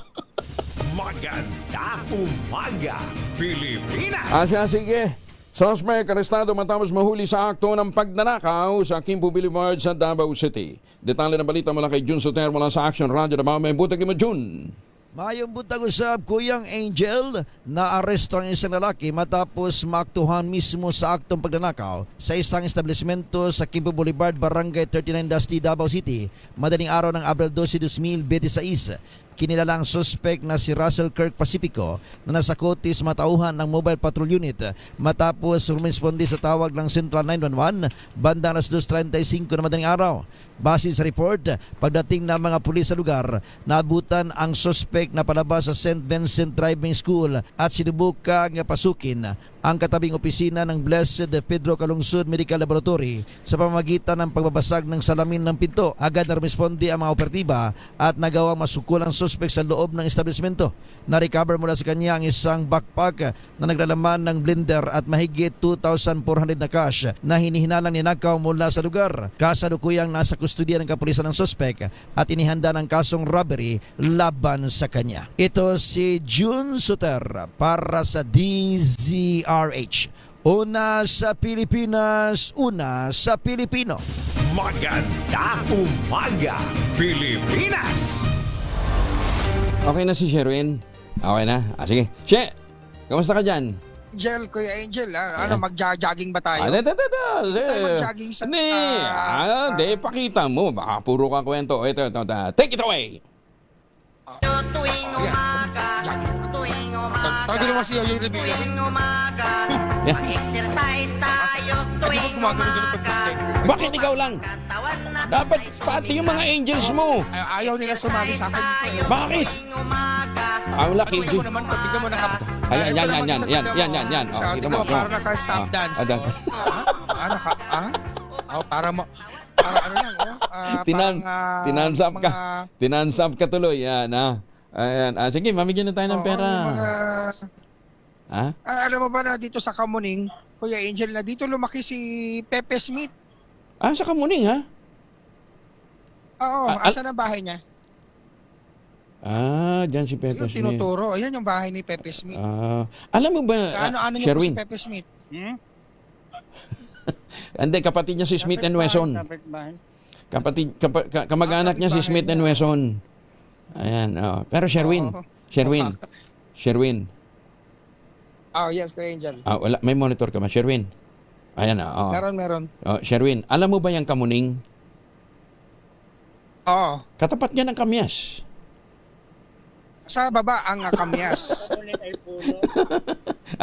Maganda umaga, Pilipinas! Sige. Suspect arestado matapos mahuli sa akto ng pagnanakaw sa Kimpo Boulevard sa Davao City. Detalye ng balita mula kay Jun Soter mula sa Action Radio Davao. May butag mo, Jun. Mayong buntag usab, Kuyang Angel, na aresto ang isang lalaki matapos maaktuhan mismo sa aktong pagnanakaw sa isang establishmento sa Kimpo Boulevard, Barangay 39 Dusty, Davao City, madaling araw ng Abril 12, 2026. Kinilalang suspect na si Russell Kirk Pacifico na nasa kotis matauhan ng Mobile Patrol Unit matapos rumisponde sa tawag ng Central 911 banda alas 2:35 na madaling araw. Base sa report, pagdating ng mga pulis sa lugar, naabutan ang suspect na palabas sa St. Vincent Driving School at sinubukang pasukin ang katabing opisina ng Blessed Pedro Calungsod Medical Laboratory sa pamamagitan ng pagbabasag ng salamin ng pinto. Agad na rumisponde ang mga operatiba at nagawang masukol ang suspect sa loob ng establishmento. Na-recover mula sa kanya ang isang backpack na naglalaman ng blender at mahigit 2,400 na cash na hinihinalang ninakaw mula sa lugar. Kasalukuyang nasa kustodiya ng kapulisan ng suspect at inihanda ng kasong robbery laban sa kanya. Ito si June Suter para sa DZRH. Una sa Pilipinas, una sa Pilipino. Magandang umaga, Pilipinas! Okay na si Sherwin? Okay na? Sige. She, kamusta ka dyan? Angel, Kuya Angel, Ayan. mag-jogging ba tayo? Hindi tayo mag-jogging sa... Hindi, pakita mo. Baka puro ka kwento. Ito. Take it away! Tuwing umaga, tuwing umaga, Tawagin naman siya yung review. tuwing umaga, mag-exercise tayo, tuwing umaga. Bakit ikaw lang? Dapat pati yung mga angels mo. Ayaw nila sumali sa akin dito eh. Bakit? Ang laki. Tignan mo naman to, tignan mo na. Ayan. Yan. Isa, tignan mo, para naka-stop dance. Para ano lang, Tinansap ka. Tinansap ka tuloy. Yan, Ayan. Sige, mamigyan na tayo ng pera. Alam mo ba na dito sa Kamuning, Kuya Angel, na dito lumaki si Pepe Smith? Sa Kamuning, ha? Oo, asan ang bahay niya? Dyan si Pepe Yung Smith. tinuturo, ayan yung bahay ni Pepe Smith. Alam mo ba, Ano niyo po si Sherwin? Pepe Smith? Hindi, kapatid niya si Smith and Wesson. Kamag-anak niya si Smith and Wesson. Ayan, Pero Sherwin. Oh, yes, Kuya Angel. Wala, may monitor ka ba, Sherwin? Ayan, Meron. Sherwin, alam mo ba yung Kamuning? Oo. Katapat niya ng Kamyas. Sa baba ang Kamyas.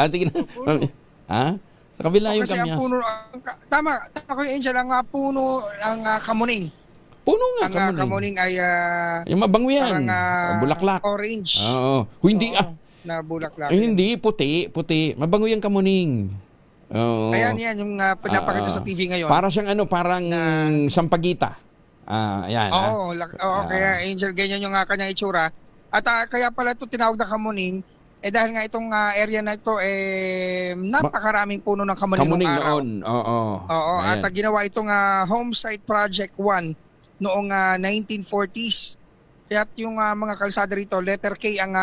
Sige na. Sa kabila yung Kasi ang Kamyas. puno, tama Kuya Angel, ang puno ng Kamuning. Puno nga, Ang Kamuning ay yung mabango yan. parang Bulaklak. orange. Oo. Hindi, na bulaklak. Hindi, puti. Mabango yung Kamuning. Oo. Ayan yung pinapakita sa TV ngayon. Para siyang parang sampagita. Ayan. Oo, kaya Angel, ganyan yung kanyang itsura. At kaya pala ito tinawag na Kamuning, dahil nga itong area na ito, napakaraming puno ng Kamuning noong araw. Noon, oo. Oo, at ginawa itong Home Site Project 1 noong 1940s. Kaya yung mga kalsada rito, letter K ang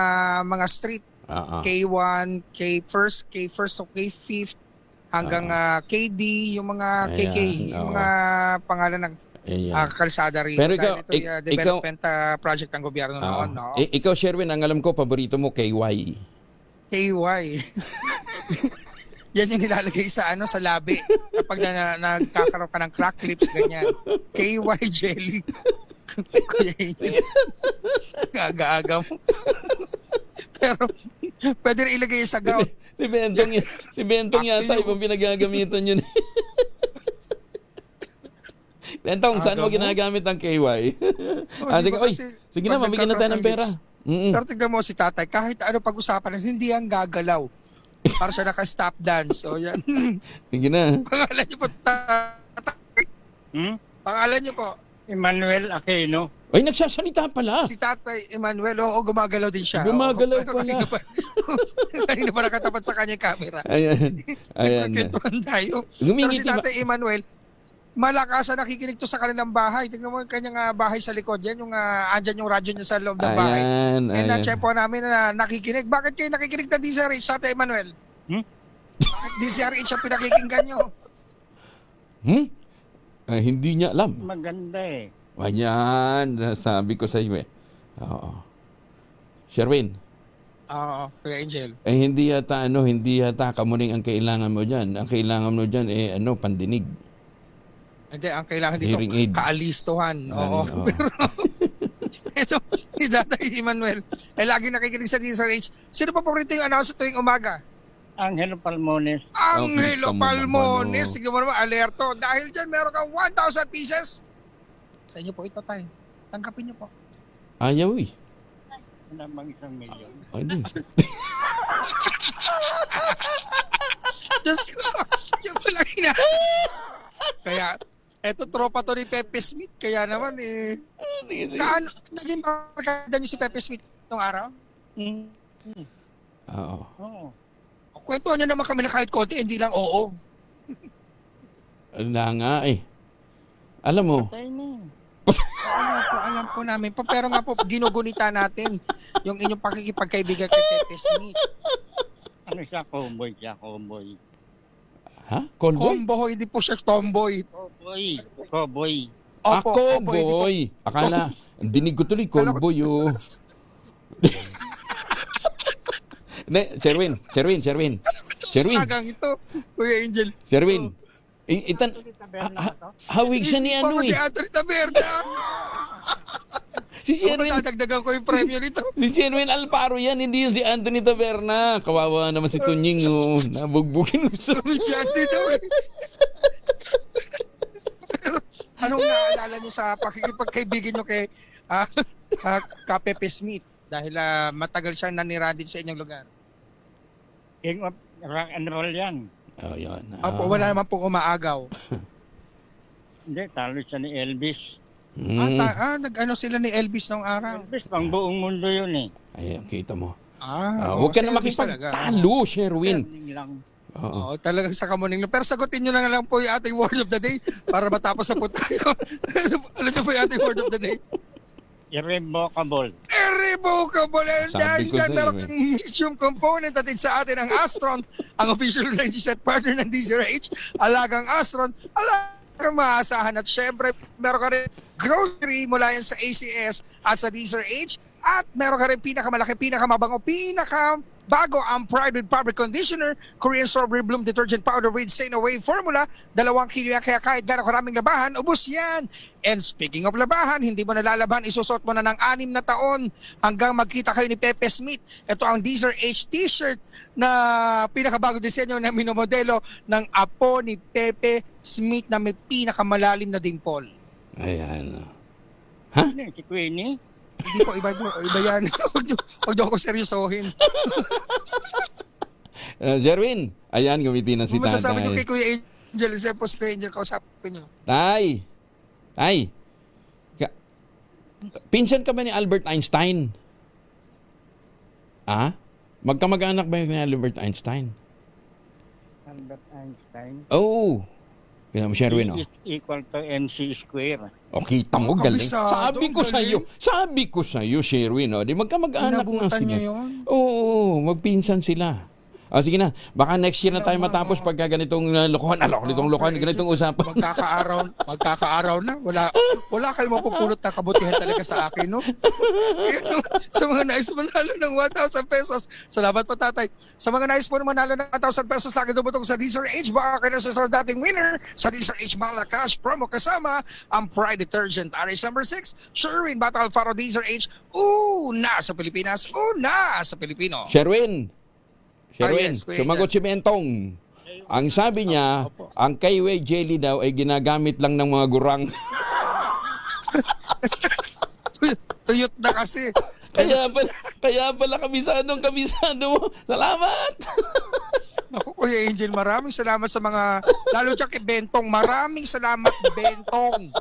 mga street. K1, K1st, to K5th, hanggang KD, yung mga KK, yung mga pangalan ng kalsada rito. Pero ikaw, development project ng gobyerno noon. No? Ikaw, Sherwin, ang alam ko, paborito mo, KY. KY. Yan yung nilalagay sa sa labi kapag nagkakaroon ka ng crack lips, ganyan. KY jelly. Aga-aga mo. Pero pwede rin ilagay sa gout. Si Bentong yata ibang pinagagamitan yun. Bentong, saan mo ginagamit ang KY? Sige na, mabigyan na tayo ng pera. Pero tignan mo si tatay, kahit ano pag-usapan, hindi ang gagalaw. Para siya naka-stop dance. So yan. Sige na. Pangalan niyo po, tatay. Pangalan niyo po? Emmanuel Aquino. Ay, nagsasalita pala. Si Tatay Emmanuel, gumagalaw din siya. Gumagalaw pala. Kanina pa nakatapat sa kanya camera. Ayan. Nagkakwentuhan tayo. Pero si Tatay Emmanuel, malakas na nakikinig to sa kanilang bahay. Tingnan mo yung kanyang bahay sa likod. Yan yung andyan yung radyo niya sa loob ng bahay. And na-check po namin na nakikinig. Bakit kayo nakikinig na DZRH, Tatay Emmanuel? Bakit DZRH ang pinakikinggan nyo? Hindi niya alam. Maganda eh. Ayan, sabi ko sa iyo Oo. Sherwin. Oo, Kuya Angel. Hindi yata Kamuning ang kailangan mo diyan. Ang kailangan mo diyan pandinig. Hindi, ang kailangan dito, kaalistuhan. Oo. Ito, ni Tatay Emmanuel. Lagi nakikinig sa DZRH. Sino pa paborito yung announcer tuwing umaga? Angelo Palmones. Angelo Palmones. Sige mo naman, alerto. Dahil dyan, meron kang 1,000 pieces. Sa inyo po ito, Tay. Tanggapin niyo po. Ayaw eh. Wala bang 1,000,000? Ay, di. Diyos ko, yung pala Kaya, eto tropa to ni Pepe Smith. Kaya naman kaano, naging magkakada niyo si Pepe Smith itong araw? Oo. Kwentuhan niyo naman kami na kahit konti, hindi lang oo. Wala nga eh. Alam mo, Alam po namin. Pero nga po, ginugunita natin yung inyong pakikipagkaibigan kay Pepe Smith. Ano siya? Cowboy. ha? Callboy? Comboy, hindi po siya tomboy. Cowboy. Cowboy. Akala, dinig ko tuloy, callboy oh. Ne, Sherwin. Sagang ito, Kuya Angel. Sherwin. Hawig siya ni ano Si eh. Anthony Taberna. Si Sherwin. Matadagdagan ko yung premyo nito. Si Sherwin Alparo yan, hindi yun si Anthony Taberna. Kawawa naman si Tunying oh. Nabugbugin mo siya. Si Anthony Taberna. Anong naalala niyo sa pakikipagkaibigan niyo kay Pepe Smith? Dahil matagal siyang nanira din sa inyong lugar. King of rock and roll yan. Oh, yan. Opo, wala naman po umaagaw. Hindi, talo siya ni Elvis. Nag-ano sila ni Elvis nung araw. Elvis, pang buong mundo yun eh. Ay, kita mo. si Huwag ka na Elvis makipagtalo, Sherwin. Oo, talagang sa kamuning. Pero sagutin nyo na lang po yung ating word of the day para matapos na po tayo. Alam nyo po yung ating word of the day? Irrevocable. Irrevocable. And dahil Sabi ko dyan, na meron lithium component atin sa atin ang Astron, ang official energy set partner ng DZRH, alagang Astron, alagang maasahan. At syempre, meron ka rin grocery mula yan sa ACS at sa DZRH. At meron ka rin pinakamalaki, pinakamabango, pinakabago ang Private Fabric Conditioner, Korean Strawberry Bloom Detergent Powder with Stain Away Formula, 2 kilo yan, kaya kahit gano'ng karaming labahan, ubos yan. And speaking of labahan, hindi mo nalalaban, isusot mo na ng 6 na taon hanggang magkita kayo ni Pepe Smith. Ito ang DZRH t-shirt na pinakabago disenyo na minomodelo ng apo ni Pepe Smith na may pinakamalalim na dimple. Ayan. Ha? Si Queenie? Hindi po, iba yan. Huwag niyo ako seryosohin. Sherwin, ayan, gamitin na si tatay. Masasabi niyo kay Kuya Angel, isa po si Kuya Angel, kausapin niyo. Tay, pinsan ka ba ni Albert Einstein? Magkamag-anak ba ni Albert Einstein? Albert Einstein? Oo. Kaya mo, Sherwin, E is equal to MC square. O, kita mo, galing. Sabi ko sa'yo, Sherwin, di magkamag-anak na sila. Oo, magpinsan sila. Sige na, baka next year na tayo matapos pagka ganitong lokohan. Ganitong usapan. Magkakaaraw na. Wala kayong mapupulot na kabutihan talaga sa akin, no? Sa mga nais manalo ng 1,000 pesos. Salamat po, tatay. Sa mga nais po manalo ng 1,000 pesos, lagi dumutong sa DZRH. Baka kayo na sa dating winner sa DZRH Malacash promo kasama ang Pride Detergent. RS number 6, Sherwin Bata Alfaro DZRH. Una sa Pilipinas, una sa Pilipino. Sherwin, yes, sumagot si Mentong. Ang sabi niya, ang Kaiway Jelly daw ay ginagamit lang ng mga gurang. Tuyot na kasi. Kaya pala kabisado mo. Salamat! Ako, Kuya Angel, maraming salamat sa mga, lalo dyan kay Bentong, maraming salamat, Bentong.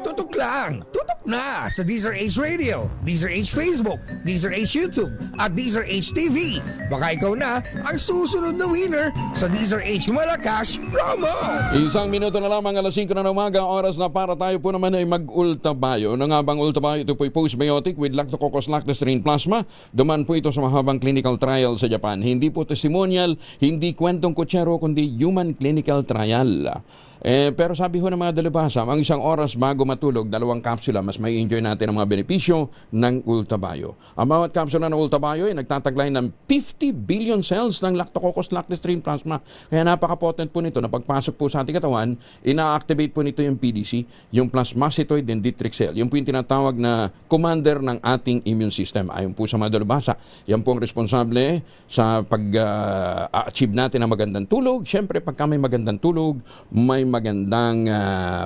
Tutok lang, tutok na sa DZRH Radio, DZRH Facebook, DZRH YouTube, at DZRH TV. Baka ikaw na ang susunod na winner sa DZRH Malacash promo. 1 minuto na lamang, alas 5 na umaga, oras na para tayo po naman ay mag-ultabayo. Ano nga bang ultabayo? Ito po ay postbiotic with lactococcus lactoserine plasma. Duman po ito sa mahabang clinical trial sa Japan. Hindi po testimonial, hindi kwentong kutsero, kundi human clinical trial. Pero sabi ho ng mga dalubhasa, ang 1 oras bago matulog, 2 kapsula kapsula, mas may enjoy natin ang mga benepisyo ng Ultabayo. Ang bawat kapsula ng Ultabayo ay nagtataglay ng 50 billion cells ng Lactococcus lactis-3 plasma. Kaya napaka-potent po nito na pagpasok po sa ating katawan, ina-activate po nito yung PDC, yung plasmacytoid dendritic cell. Yung po yung tinatawag na commander ng ating immune system. Ayon po sa mga dalubhasa, yan po ang responsable sa pag-achieve natin ng magandang tulog. Siyempre, pagka may magandang tulog, may magandang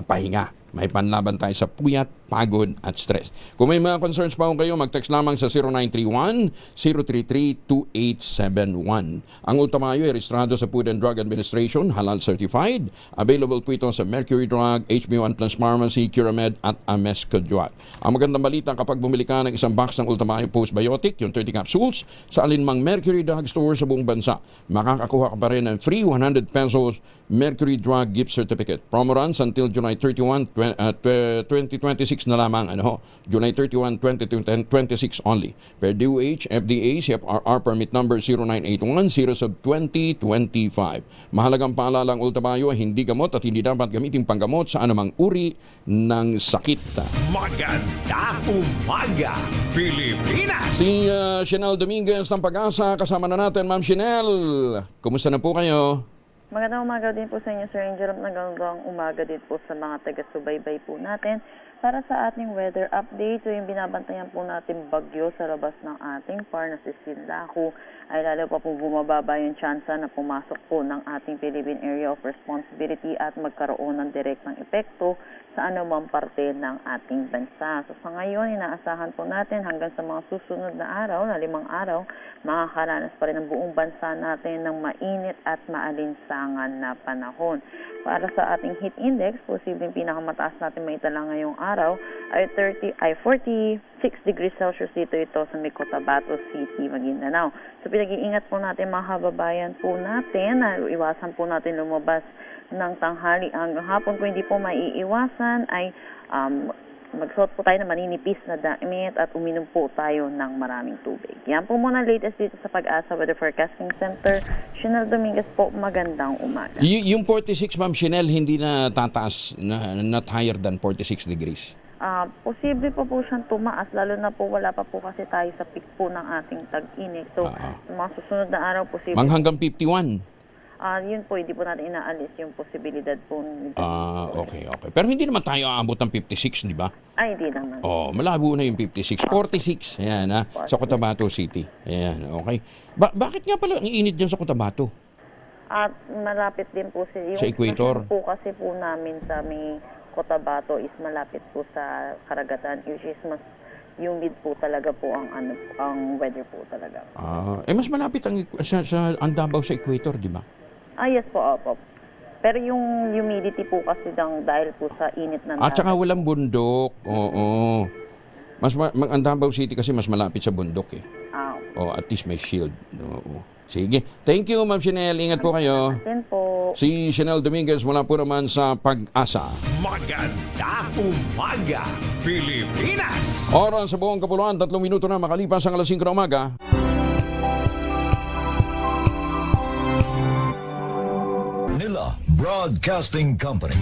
pahinga. May panlaban tayo sa puyat, pagod at stress. Kung may mga concerns pa kayo, mag-text lamang sa 0931-033-2871. Ang Ultamayo ay rehistrado sa Food and Drug Administration, halal certified. Available po ito sa Mercury Drug, HB1 Plus Pharmacy, Curamed at Ames Kojwat. Ang magandang balita, kapag bumili ka ng isang box ng Ultamayo Postbiotic, yung 30 capsules, sa alinmang Mercury Drug Store sa buong bansa, makakakuha ka pa rin ng free 100 pesos Mercury Drug Gift Certificate. Promo runs until July 31, 2026 na lamang, July 31, 2026 only. Per DOH, FDA, CFRR permit number 0981-0/2025. Mahalagang paalala ang Ultamayo ay hindi gamot at hindi dapat gamitin panggamot sa anumang uri ng sakit. Magandang umaga, Pilipinas! Si Chanel Dominguez ng Pag-asa, kasama na natin, Ma'am Chanel. Kumusta na po kayo? Magandang umaga din po sa inyo, Sir Angel. Magandang umaga din po sa mga taga-subaybay po natin. Para sa ating weather update, so yung binabantayan po natin bagyo sa labas ng ating par na si Sinlaku, ay lalo pa po bumababa yung tsansa na pumasok po ng ating Philippine Area of Responsibility at magkaroon ng direktang epekto sa anumang parte ng ating bansa. So sa ngayon, inaasahan po natin hanggang sa mga susunod na araw, na 5 araw, makakaranas pa rin ang buong bansa natin ng mainit at maalinsangan na panahon. Para sa ating heat index, posibleng pinakamataas natin maitala ngayong araw ay 46 degrees Celsius dito ito sa Cotabato City, Maguindanao. So pinag-iingat po natin mga kababayan po natin na iwasan po natin lumabas ng tanghali hanggang hapon. Kung hindi po maiiwasan ay magsuot po tayo ng maninipis na damit at uminom po tayo ng maraming tubig. Yan po muna latest dito sa Pag-asa Weather Forecasting Center. Chanel Dominguez po, magandang umaga. Yung 46, Ma'am Chanel, hindi na tataas, not higher than 46 degrees? Posible po siyang tumaas, lalo na po wala pa po kasi tayo sa peak po ng ating tag-init. So, mga susunod na araw, posible. Hanggang 51? Yun po, hindi po natin inaalis yung posibilidad po. Okay. Pero hindi naman tayo aabot ng 56, di ba? Ay, hindi naman. Malabo na yung 56. 46, ayan sa Cotabato City. Ayan, okay. Bakit nga pala ang init dyan sa Cotabato? At malapit din po sa equator. Po kasi po namin sa may Cotabato is malapit po sa karagatan, which is mas humid po talaga po ang weather po talaga. Mas malapit ang Davao sa equator, di ba? Yes po, opo. Pero yung humidity po kasi dahil po sa init ng At saka walang bundok. Oo. Ang Davao City kasi mas malapit sa bundok eh. At least may shield. Oo. Sige. Thank you, Ma'am Chanel. Ingat po kayo. Din po. Si Chanel Dominguez mula po naman sa Pag-asa. Magandang umaga, Pilipinas! Oras sa buong kapuluan, 3 minuto na makalipas ang alas 5 na umaga. Manila Broadcasting Company.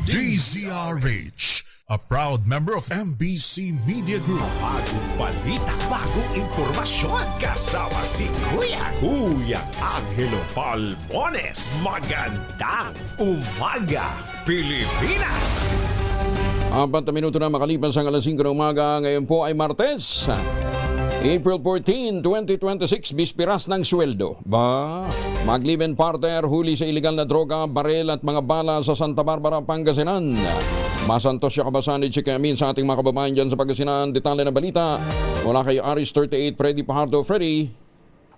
DZRH, a proud member of MBC Media Group. Bagong balita, bagong impormasyon, kasama si Kuya Angelo Palmones. Magandang umaga, Pilipinas! 4 minuto na makalipas ang alas 5 na umaga. Ngayon po ay Martes, April 14, 2026, bispiras ng sweldo. Mag-live-in partner, huli sa iligal na droga, barel at mga bala sa Santa Barbara, Pangasinan. Masantos siya kabasan ni Chika Amin sa ating mga kababayan dyan sa Pangasinan. Detalye na balita, wala kay Aris 38, Freddy Pajardo. Freddy.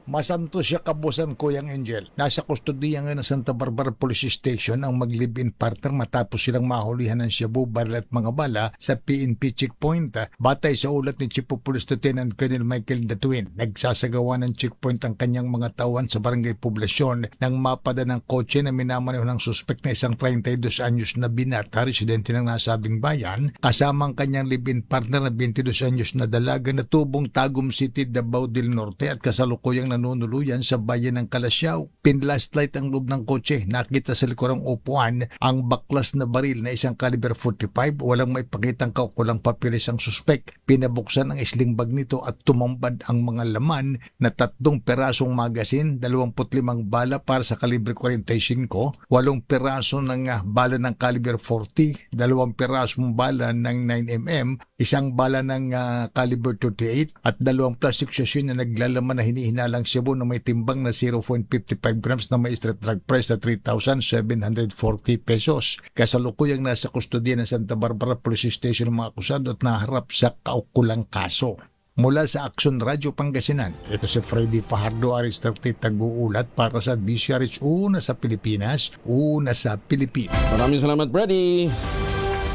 Masanto siya kabusan Kuyang Angel. Nasa kustodiya nga ng Santa Barbara Police Station ang mag-live-in partner matapos silang mahulihan ng shabu, baril at mga bala sa PNP checkpoint. Batay sa ulat ni Chief of Police Lieutenant Colonel Michael Datuin, nagsasagawa ng checkpoint ang kanyang mga tawan sa barangay Poblasyon nang mapada ng kotse na minamaneho ng suspect na isang 32 anyos na binata, residente ng nasabing bayan, kasama ang kanyang live-in partner na 22 anyos na dalaga na tubong Tagum City, Davao del Norte at kasalukuyang nanunuluyan sa bayan ng Kalasyaw. Pinlastlight ang loob ng kotse. Nakita sa likurang upuan ang baklas na baril na isang caliber 45. Walang may pakitang kaukulang papilis ang suspek. Pinabuksan ang sling bag nito at tumambad ang mga laman na 3 perasong magasin, 25 bala para sa kalibre 45, 8 peraso ng bala ng caliber 40, 2 perasong bala ng 9mm, 1 bala ng caliber 38 at 2 plastic sachet na naglalaman na hinihinalang Cebu na may timbang na 0.55 grams na may street drug price na 3,740 pesos. Kasalukuyang nasa kustodiya ng Santa Barbara Police Station ng mga akusado at naharap sa kaukulang kaso. Mula sa Action Radio Pangasinan, ito si Freddy Fajardo Aristarte Tag-uulat para sa DCRH, una sa Pilipinas, una sa Pilipinas. Maraming salamat, Freddy.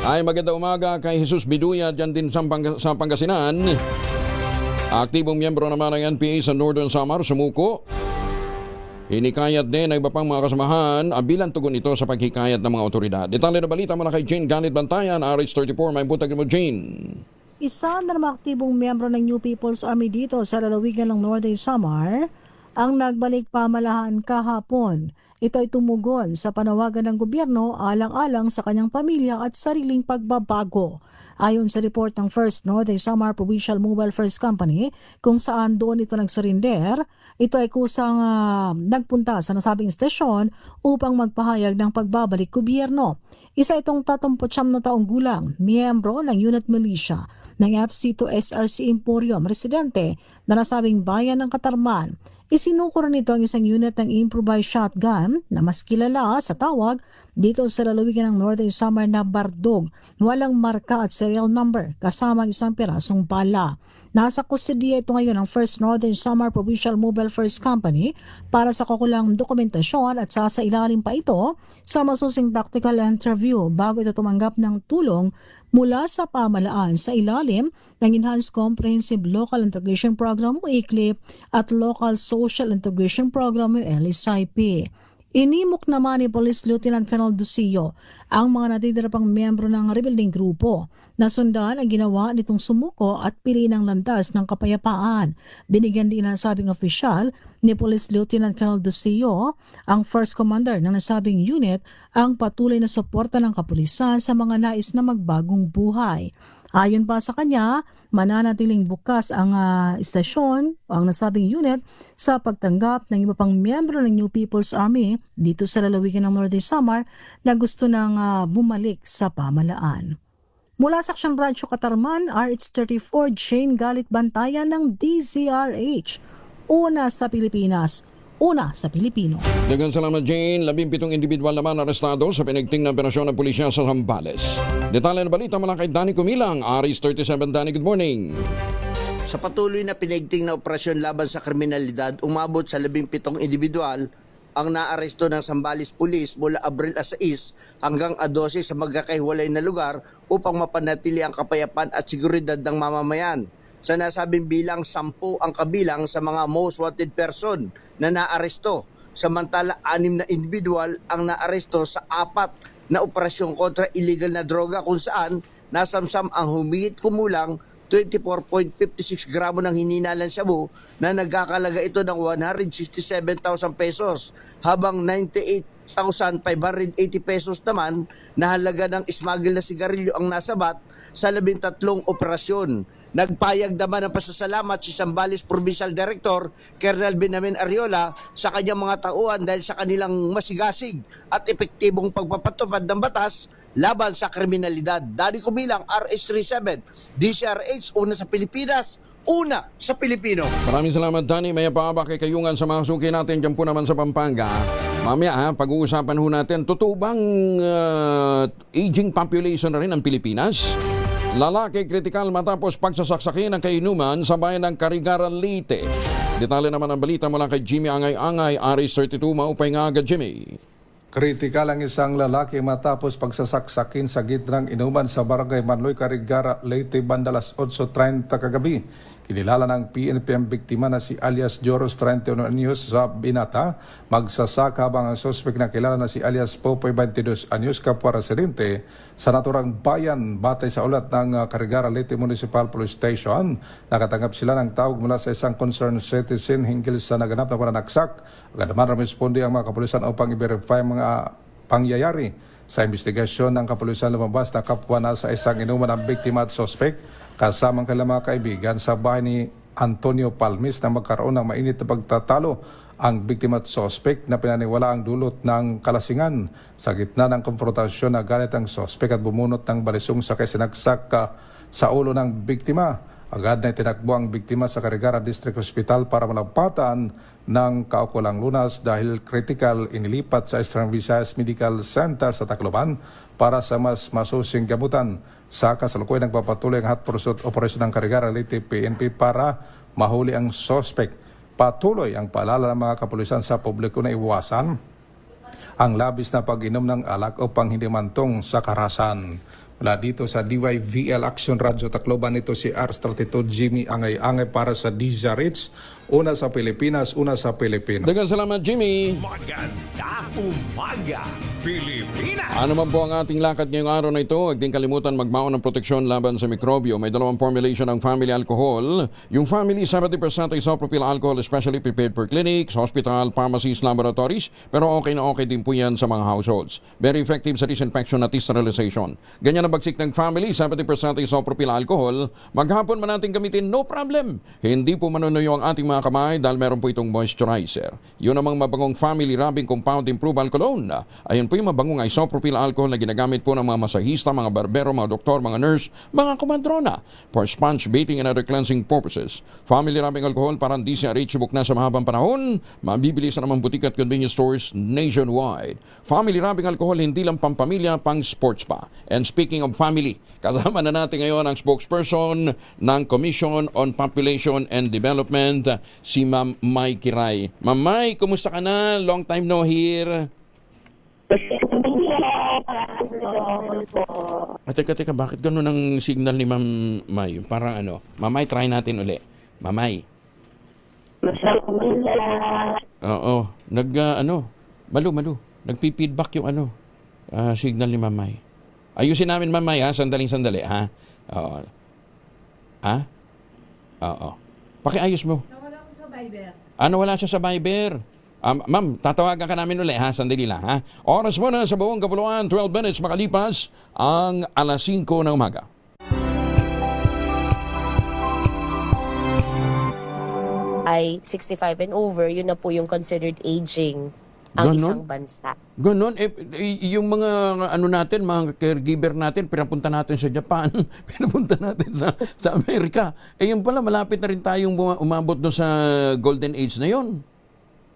Ay maganda umaga kay Jesus Biduya dyan din sa Pangasinan. Aktibong miyembro naman ng NPA sa Northern Samar sumuko. Hinikayat din ang iba pang mga kasamahan bilang tugon ito sa paghikayat ng mga otoridad. Detalye na balita mula kay Jane Galit Bantayan, RH34. May butag mo, Jane. Isa na mga aktibong miyembro ng New People's Army dito sa lalawigan ng Northern Samar ang nagbalik pamalahan kahapon. Ito ay tumugon sa panawagan ng gobyerno alang-alang sa kanyang pamilya at sariling pagbabago. Ayon sa report ng First Northern Samar Provincial Mobile First Company kung saan doon ito nagsurinder, ito ay kusang nagpunta sa nasabing istasyon upang magpahayag ng pagbabalik gobyerno. Isa itong 39 na taong gulang, miyembro ng unit militia ng FC2 SRC Emporium residente na nasabing bayan ng Katarman. Isinuko rin ito ang isang unit ng improvised shotgun na mas kilala sa tawag dito sa lalawigan ng Northern Samar na Bardog. Walang marka at serial number kasama ang isang pirasong bala. Nasa kustodiya ito ngayon ng First Northern Samar Provincial Mobile First Company para sa kakulang dokumentasyon at sasailalim pa ito sa masusing tactical interview bago ito tumanggap ng tulong mula sa pamalaan sa ilalim ng Enhanced Comprehensive Local Integration Program o ICLIP at Local Social Integration Program o LSIP. Inimok naman ni Police Lieutenant Colonel Ducillo ang mga natitira pang miyembro ng rebuilding grupo na sundan ang ginawa nitong sumuko at pili ng landas ng kapayapaan. Binigyan din ng nasabing opisyal ni Police Lieutenant Colonel Ducillo, ang first commander ng nasabing unit, ang patuloy na suporta ng kapulisan sa mga nais na magbagong buhay. Ayon pa sa kanya, mananatiling bukas ang istasyon o ang nasabing unit sa pagtanggap ng iba pang miyembro ng New People's Army dito sa lalawigan ng Northern Samar na gusto nang bumalik sa pamalaan. Mula sa Action Radio Katarman, RH34, Jane Galit Bantayan ng DZRH. Una sa Pilipinas, una sa Pilipino. Daghang salamat, Jane. 17 individual naman arestado sa pinigting ng operasyon ng pulisya sa Zambales. Detalye na balita mula kay Danny Kumilang, RH37. Danny, good morning. Sa patuloy na pinigting na operasyon laban sa kriminalidad, umabot sa 17 individual ang naaresto ng Zambales Police mula Abril 6 hanggang 12 sa magkakahiwalay na lugar upang mapanatili ang kapayapaan at seguridad ng mamamayan. Sa nasabing bilang 10 ang kabilang sa mga most wanted person na naaresto. Samantala 6 na individual ang naaresto sa 4 na operasyon kontra illegal na droga kung saan nasamsam ang humigit kumulang 24.56 gramo ng hininalang shabu na nagkakalaga ito ng 167,000 pesos habang 98,580 pesos naman na halaga ng smuggle na sigarilyo ang nasabat sa 13 operasyon. Nagpayag naman ng pasasalamat si Zambales Provincial Director Colonel Benjamin Ariola sa kanyang mga tauhan dahil sa kanilang masigasig at epektibong pagpapatupad ng batas laban sa kriminalidad. Dani Kumilang, RH37, DCRH, una sa Pilipinas, una sa Pilipino. Maraming salamat, Danny. May paaba kay Kayungan sa mga suki natin dyan po naman sa Pampanga. Mamaya pag-uusapan ho natin, totoo bang aging population na rin ang Pilipinas? Lalaki kritikal matapos pagsasaksakin ng kainuman sa bayan ng Carigara, Leyte. Detalye naman ang balita mula kay Jimmy Angay-Angay, RH32. Maupay nga agad, Jimmy. Kritikal ang isang lalaki matapos pagsasaksakin sa gitnang inuman sa Barangay Manloy, Carigara, Leyte, bandalas 8:30 kagabi. Kinilala ng PNP ang biktima na si alias Joros 31 anyos sa Binata. Magsasaka habang ang suspect na kilala na si alias Popoy 22 anyos kapwa residente sa naturang bayan batay sa ulat ng Carigara Leyte Municipal Police Station. Nakatanggap sila ng tawag mula sa isang concerned citizen hinggil sa naganap na pananaksak. Agad naman rumisponde ang mga kapulisan upang i-verify ang mga pangyayari. Sa investigasyon ng kapulisan lumabas na kapwa na sa isang inuman ang biktima at suspect kasamang kailang mga kaibigan sa bahay ni Antonio Palmis na magkaroon ng mainit na pagtatalo. Ang biktima at suspect na pinaniwala ang dulot ng kalasingan. Sa gitna ng konfrontasyon na galit ang suspect at bumunot ng balisong sakay sinagsak sa ulo ng biktima. Agad na itinakbo ang biktima sa Carigara District Hospital para malapatan ng kaukulang lunas dahil critical inilipat sa Eastern Visayas Medical Center sa Tacloban para sa mas masusing gamutan. Sa kasalukuyan nagpapatuloy ang hot pursuit operation ng Carigara Leyte PNP para mahuli ang suspect. Patuloy ang paalala ng mga kapulisan sa publiko na iwasan ang labis na pag-inom ng alak upang hindi mantong sa karahasan. Mula dito sa DYVL Action Radio Tacloban, ito si R32 Jimmy Angay-Angay para sa DZRH. Una sa Pilipinas, una sa Pilipino. Daghang salamat, Jimmy. Maganda umaga, Pilipinas! Ano man po ang ating lakad ngayong araw na ito, huwag din kalimutan magbaon ng proteksyon laban sa mikrobyo. May dalawang formulation ng family alcohol. Yung family, 70% isopropyl alcohol, especially prepared for clinics, hospital, pharmacies, laboratories. Pero okay na okay din po yan sa mga households. Very effective sa disinfection at sterilization. Ganyan ang bagsik ng family, 70% isopropyl alcohol. Maghapon man natin gamitin, no problem. Hindi po manunuyo ang ating mga kamay dahil meron po itong moisturizer. Yun namang mabangong family rubbing compound improved cologne. Ayun po yung mabangong isopropyl alcohol na ginagamit po ng mga masahista, mga barbero, mga doktor, mga nurse, mga kumadrona for sponge bathing and other cleansing purposes. Family rubbing alcohol parang DZRH book na sa mahabang panahon. Mabibili sa namang butik at convenience stores nationwide. Family rubbing alcohol hindi lang pampamilya, pang sports pa. And speaking of family, kasama na natin ngayon ang spokesperson ng Commission on Population and Development, si Ma'am May Kiray. Ma'am May, kumusta ka na? Long time no hear. Teka, bakit gano'n ang signal ni Ma'am May? Parang ano? Ma'am May, try natin uli. Ma'am May. Oo. Malu. Nagpi-feedback yung signal ni Ma'am May. Ayusin namin, Ma'am May, ha? Sandali, ha? Oo. Ha? Oo. Pakiayos mo. Wala siya sa Viber. Ma'am, tatawagan ka namin ulit, ha? Sandali lang, ha? Oras mo na sa buong kapuluan, 12 minutes makalipas ang alas 5 ng umaga. Ay 65 and over, yun na po yung considered aging ang isang bansa. Ganon. Yung mga natin, mga caregiver natin, pinapunta natin sa Japan, pinapunta natin sa Amerika. Yun pala, malapit na rin tayong umabot doon sa golden age na yon.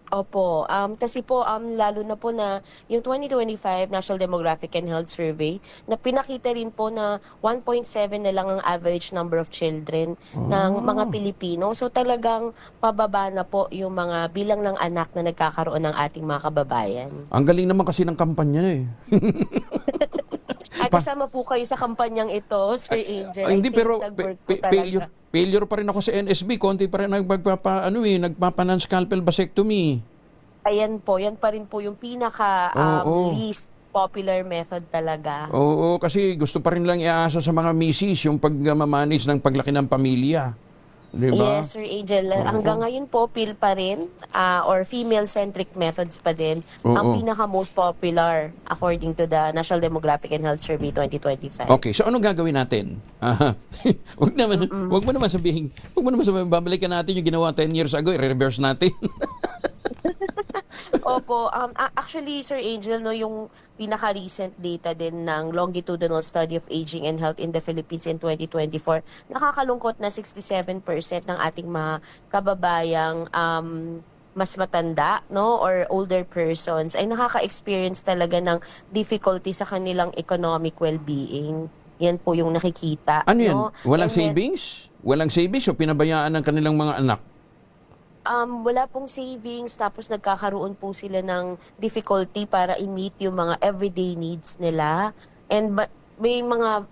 Opo. Kasi po, lalo na po na yung 2025 National Demographic and Health Survey, na pinakita rin po na 1.7 na lang ang average number of children ng mga Pilipino. So talagang pababa na po yung mga bilang ng anak na nagkakaroon ng ating mga kababayan. Ang galing naman kasi ng kampanya eh. At kasama po kayo sa kampanyang ito, Sir Angel. Hindi, pero failure pa rin ako sa NSB. Konti pa rin nagpapa-non-scalpel vasectomy. Ayan po, yan pa rin po yung pinaka least popular method talaga. Oo, kasi gusto pa rin lang iaasa sa mga misis yung pagmamanage ng paglaki ng pamilya. Diba? Yes, Sir Angel. Hanggang ngayon po, pill pa rin or female-centric methods pa din ang pinaka-most popular according to the National Demographic and Health Survey 2025. Okay, so anong gagawin natin? Wag mo naman sabihin, babalikan natin yung ginawa 10 years ago, i-reverse natin. Opo. Actually, Sir Angel, yung pinaka-recent data din ng Longitudinal Study of Aging and Health in the Philippines in 2024, nakakalungkot na 67% ng ating mga kababayang mas matanda, or older persons ay nakaka-experience talaga ng difficulty sa kanilang economic well-being. Yan po yung nakikita. Ano yan? Walang savings? Walang savings o pinabayaan ng kanilang mga anak? Wala pong savings, tapos nagkakaroon po sila ng difficulty para i-meet yung mga everyday needs nila. And may mga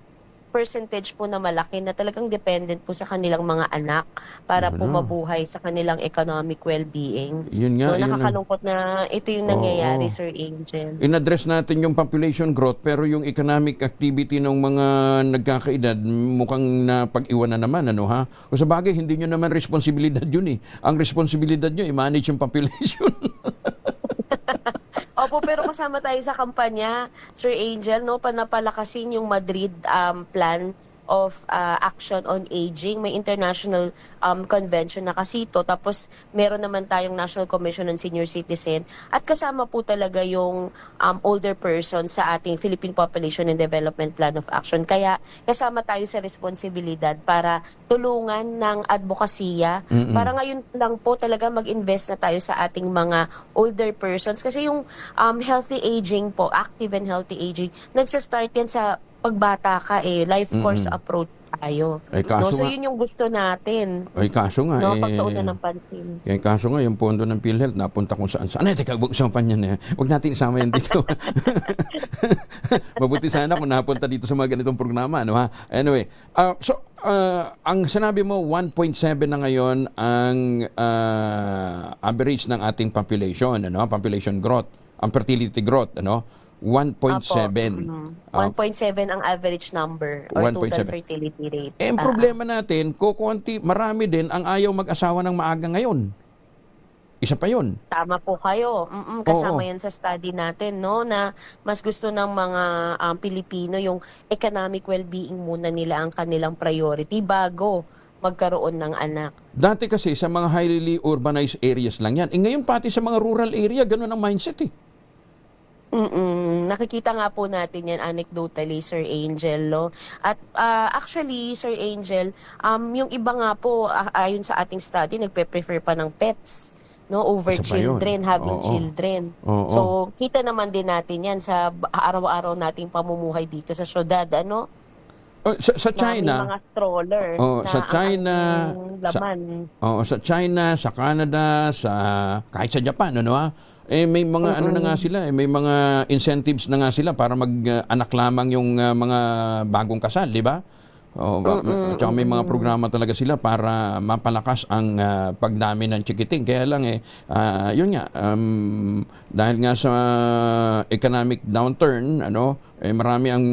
percentage po na malaki na talagang dependent po sa kanilang mga anak para po mabuhay sa kanilang economic well-being. Yun nga, No, yun ang- nakakalungkot na ito yung nangyayari, Sir Angel. In-address natin yung population growth pero yung economic activity ng mga nagkakaedad mukhang napag-iwan na naman, ano ha? O sa bagay, hindi nyo naman responsibilidad yun eh. Ang responsibilidad nyo, i-manage yung population. Opo, pero kasama tayo sa kampanya, Sir Angel, no, panapalakasin yung Madrid plan of action on aging. May international convention na kasi ito. Tapos meron naman tayong National Commission on Senior Citizen. At kasama po talaga yung older person sa ating Philippine Population and Development Plan of Action. Kaya kasama tayo sa responsibilidad para tulungan ng advokasya. Para ngayon lang po talaga mag-invest na tayo sa ating mga older persons. Kasi yung healthy aging po, active and healthy aging, nagsa-start yan sa pagbata ka life course approach tayo. Kaso So nga- yun yung gusto natin. Kaso nga Pagtaunan ng pansin. kaso nga yung pondo ng PhilHealth napunta kung saan. Teka, usapan yan eh. Huwag natin isama yan dito. Mabuti sana kung napunta dito sa mga ganitong programa, no ha? Anyway, ang sinabi mo 1.7 na ngayon ang average ng ating population, ano? Population growth, ang fertility growth, ano? 1.7. 1.7 ang average number or 1.7. total fertility rate. Ang problema natin, marami din ang ayaw mag-asawa ng maaga ngayon. Isa pa yun. Tama po kayo. Kasama Oo. yan sa study natin, no, na mas gusto ng mga Pilipino yung economic well-being muna nila ang kanilang priority bago magkaroon ng anak. Dati kasi sa mga highly urbanized areas lang yan. Ngayon pati sa mga rural area, ganun ang mindset eh. Nakikita nga po natin yan anecdotally, Sir Angel. No? At actually, Sir Angel, yung iba nga po, ayon sa ating study, nagpe-prefer pa ng pets, no, over Isa pa yun. children, having Oo. children. Oo. So, kita naman din natin yan sa araw-araw nating pamumuhay dito sa syudad, ano? Sa Na China, may mga stroller na sa China, ang laman. sa China, sa Canada, kahit sa Japan, ano ha? May mga ano na nga sila, may mga incentives na nga sila para mag-anak lamang yung mga bagong kasal, di ba? Tsaka may mga programa talaga sila para mapalakas ang pagdami ng chikiting. Kaya lang yun nga, dahil nga sa economic downturn, marami ang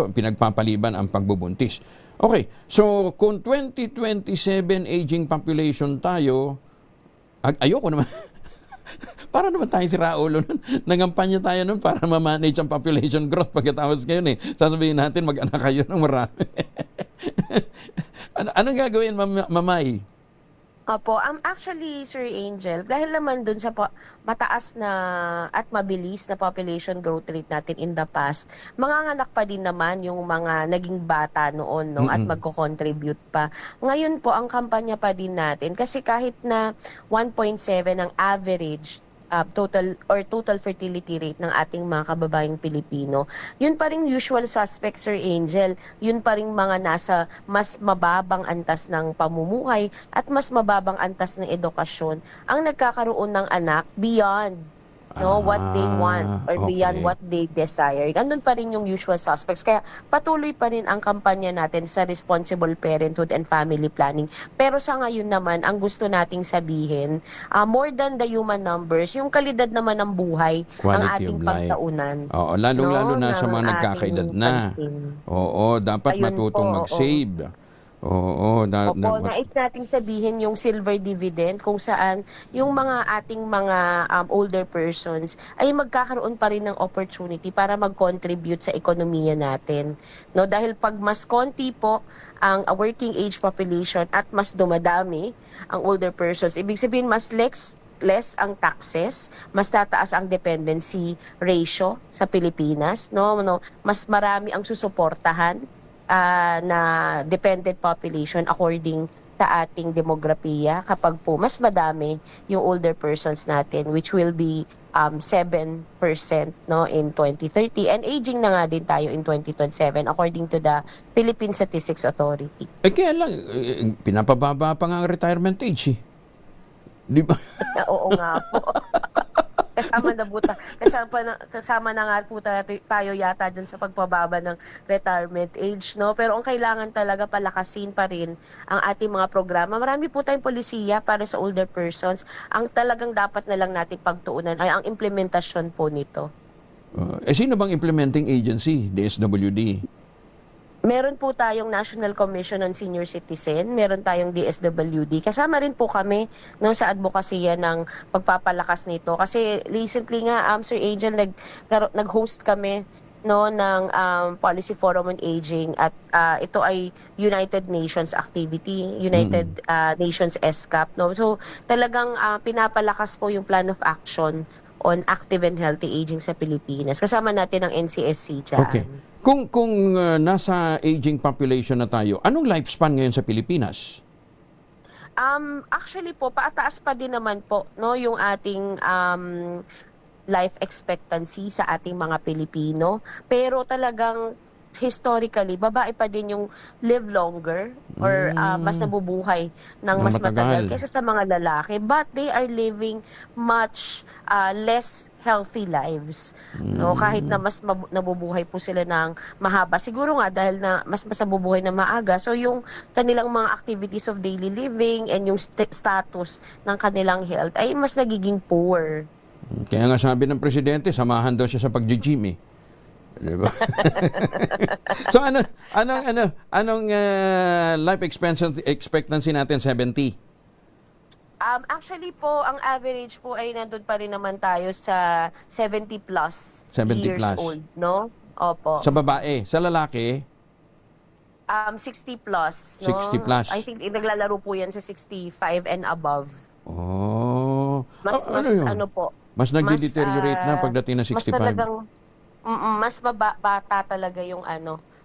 pinagpapaliban ang pagbubuntis. Okay, so kung 2027 aging population tayo, ayoko naman. Para naman tayo si Raulo nun. Nangampanya tayo nun para ma-manage ang population growth pagkatapos ngayon sasabihin natin mag-anak kayo ng marami. Anong gagawin, Mamay? Opo, actually, Sir Angel, dahil naman dun sa mataas na at mabilis na population growth rate natin in the past, manganganak pa din naman yung mga naging bata noon, no, at magko-contribute pa. Ngayon po, ang kampanya pa din natin, kasi kahit na 1.7 ang average total fertility rate ng ating mga kababayang Pilipino, yun pa rin usual suspect, Sir Angel. Yun pa rin mga nasa mas mababang antas ng pamumuhay at mas mababang antas ng edukasyon ang nagkakaroon ng anak beyond what they want or beyond what they desire. Andun pa rin yung usual suspects. Kaya patuloy pa rin ang kampanya natin sa responsible parenthood and family planning. Pero sa ngayon naman, ang gusto nating sabihin, more than the human numbers, yung kalidad naman ng buhay ang Quality ating of life. pagtaunan. Oo, lalong-lalo na sa ng mga ating nagkakaedad na. pansin. Oo, dapat Ayun matutong po, mag-save. Oo, Opo, nais nating sabihin yung silver dividend kung saan yung mga ating mga older persons ay magkakaroon pa rin ng opportunity para mag-contribute sa ekonomiya natin. No, dahil pag mas konti po ang working age population at mas dumadami ang older persons, ibig sabihin mas less ang taxes, mas tataas ang dependency ratio sa Pilipinas, no, mas marami ang susuportahan na dependent population according sa ating demografiya kapag po mas madami yung older persons natin, which will be 7% no in 2030, and aging na nga din tayo in 2027 according to the Philippine Statistics Authority. Kaya lang, pinapababa pa nga ang retirement age. Di ba? Oo nga po. Kasama na nga po tayo yata dyan sa pagpababa ng retirement age, no? Pero ang kailangan talaga palakasin pa rin ang ating mga programa. Marami po tayong polisiya para sa older persons. Ang talagang dapat na lang natin pagtuunan ay ang implementasyon po nito. Sino bang implementing agency? DSWD? Meron po tayong National Commission on Senior Citizen, meron tayong DSWD. Kasama rin po kami no, sa advokasya ng pagpapalakas nito. Kasi recently nga, Sir Angel, nag-host kami no, ng Policy Forum on Aging at ito ay United Nations activity, United Nations ESCAP. No? So talagang pinapalakas po yung plan of action on active and healthy aging sa Pilipinas. Kasama natin ang NCSC dyan. Okay. Kung nasa aging population na tayo, anong lifespan ngayon sa Pilipinas? Actually po, paataas pa din naman po no, yung ating life expectancy sa ating mga Pilipino. Pero talagang historically, babae pa din yung live longer or mas nabubuhay ng mas matagal kaysa sa mga lalaki. But they are living much less healthy lives. No, kahit na mas nabubuhay po sila ng mahaba. Siguro nga dahil na mas nabubuhay na maaga. So yung kanilang mga activities of daily living and yung status ng kanilang health ay mas nagiging poor. Kaya nga sabi ng presidente, samahan daw siya sa pag-gym eh. Diba? So anong life expectancy natin? 70? Actually po, ang average po ay nandun pa rin naman tayo sa 70 plus 70 years plus. old, no? Opo. Sa babae, sa lalaki? 60 plus, no? 60 plus. I think naglalaro po yan sa 65 and above. Oh. Mas yun? po. Mas nagde-deteriorate na pagdating na 65. Mas talagang mas bata talaga yung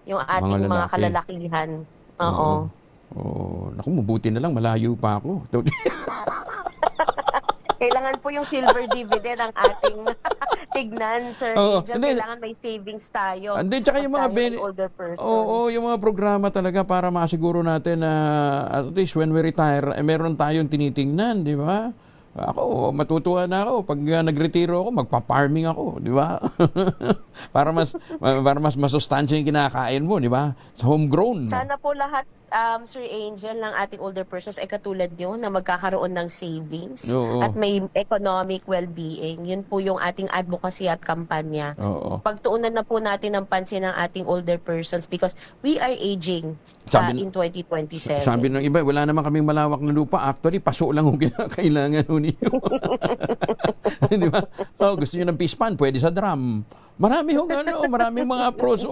yung ating mga kalalakihan. Oo. Naku, mabuti na lang malayo pa ako. Kailangan po yung silver dividend ang ating tignan, Sir Angel. Kailangan may savings tayo. Hindi, tsaka yung mga older persons. yung mga programa talaga para masiguro natin na at least when we retire, meron tayong tinitingnan, di ba? Ako, matutuwa na ako. Pag nagretiro ako, magpa-farming ako, di ba? para mas masustansya yung kinakain mo, di ba? Sa homegrown. Sana po lahat, Sir Angel, ng ating older persons ay katulad nyo na magkakaroon ng savings at may economic well-being. Yun po yung ating advocacy at kampanya. Pagtuunan na po natin ng pansin ng ating older persons because we are aging in 2027. Sabi ng iba, wala naman kaming malawak na lupa. Actually, paso lang ang kailangan ninyo. Di ba? Gusto nyo ng fish pan, pwede sa drum. Maraming mga approach.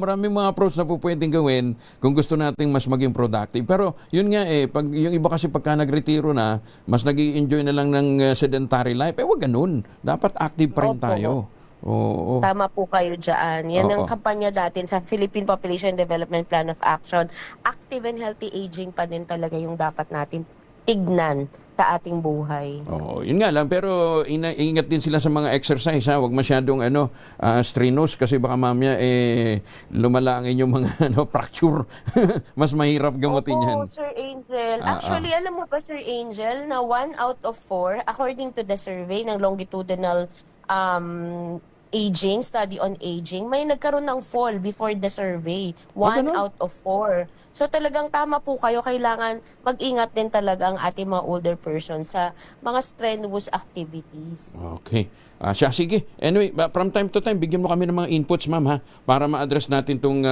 Maraming mga approach na po pwedeng gawin kung gusto nating mas maging productive. Pero yun nga pag yung iba kasi pagka nagretiro na, mas nag-i-enjoy na lang ng sedentary life. Wag ganun. Dapat active pa rin tayo. Tama po kayo dyan. Yan ang kampanya natin sa Philippine Population Development Plan of Action. Active and healthy aging pa din talaga yung dapat natin tignan sa ating buhay. Yun nga lang, pero ingat din sila sa mga exercise, ha? Huwag masyadong strenuous kasi baka mamaya lumala ang inyong mga fracture. Mas mahirap gamutin yan. Sir Angel. Actually, alam mo ba, Sir Angel, na 1 out of 4, according to the survey ng longitudinal aging, study on aging, may nagkaroon ng fall before the survey. 1 out of 4. So talagang tama po kayo, kailangan mag-ingat din talaga ang ating mga older persons sa mga strenuous activities. Okay. Sige. Anyway, from time to time, bigyan mo kami ng mga inputs, ma'am, ha? Para ma-address natin itong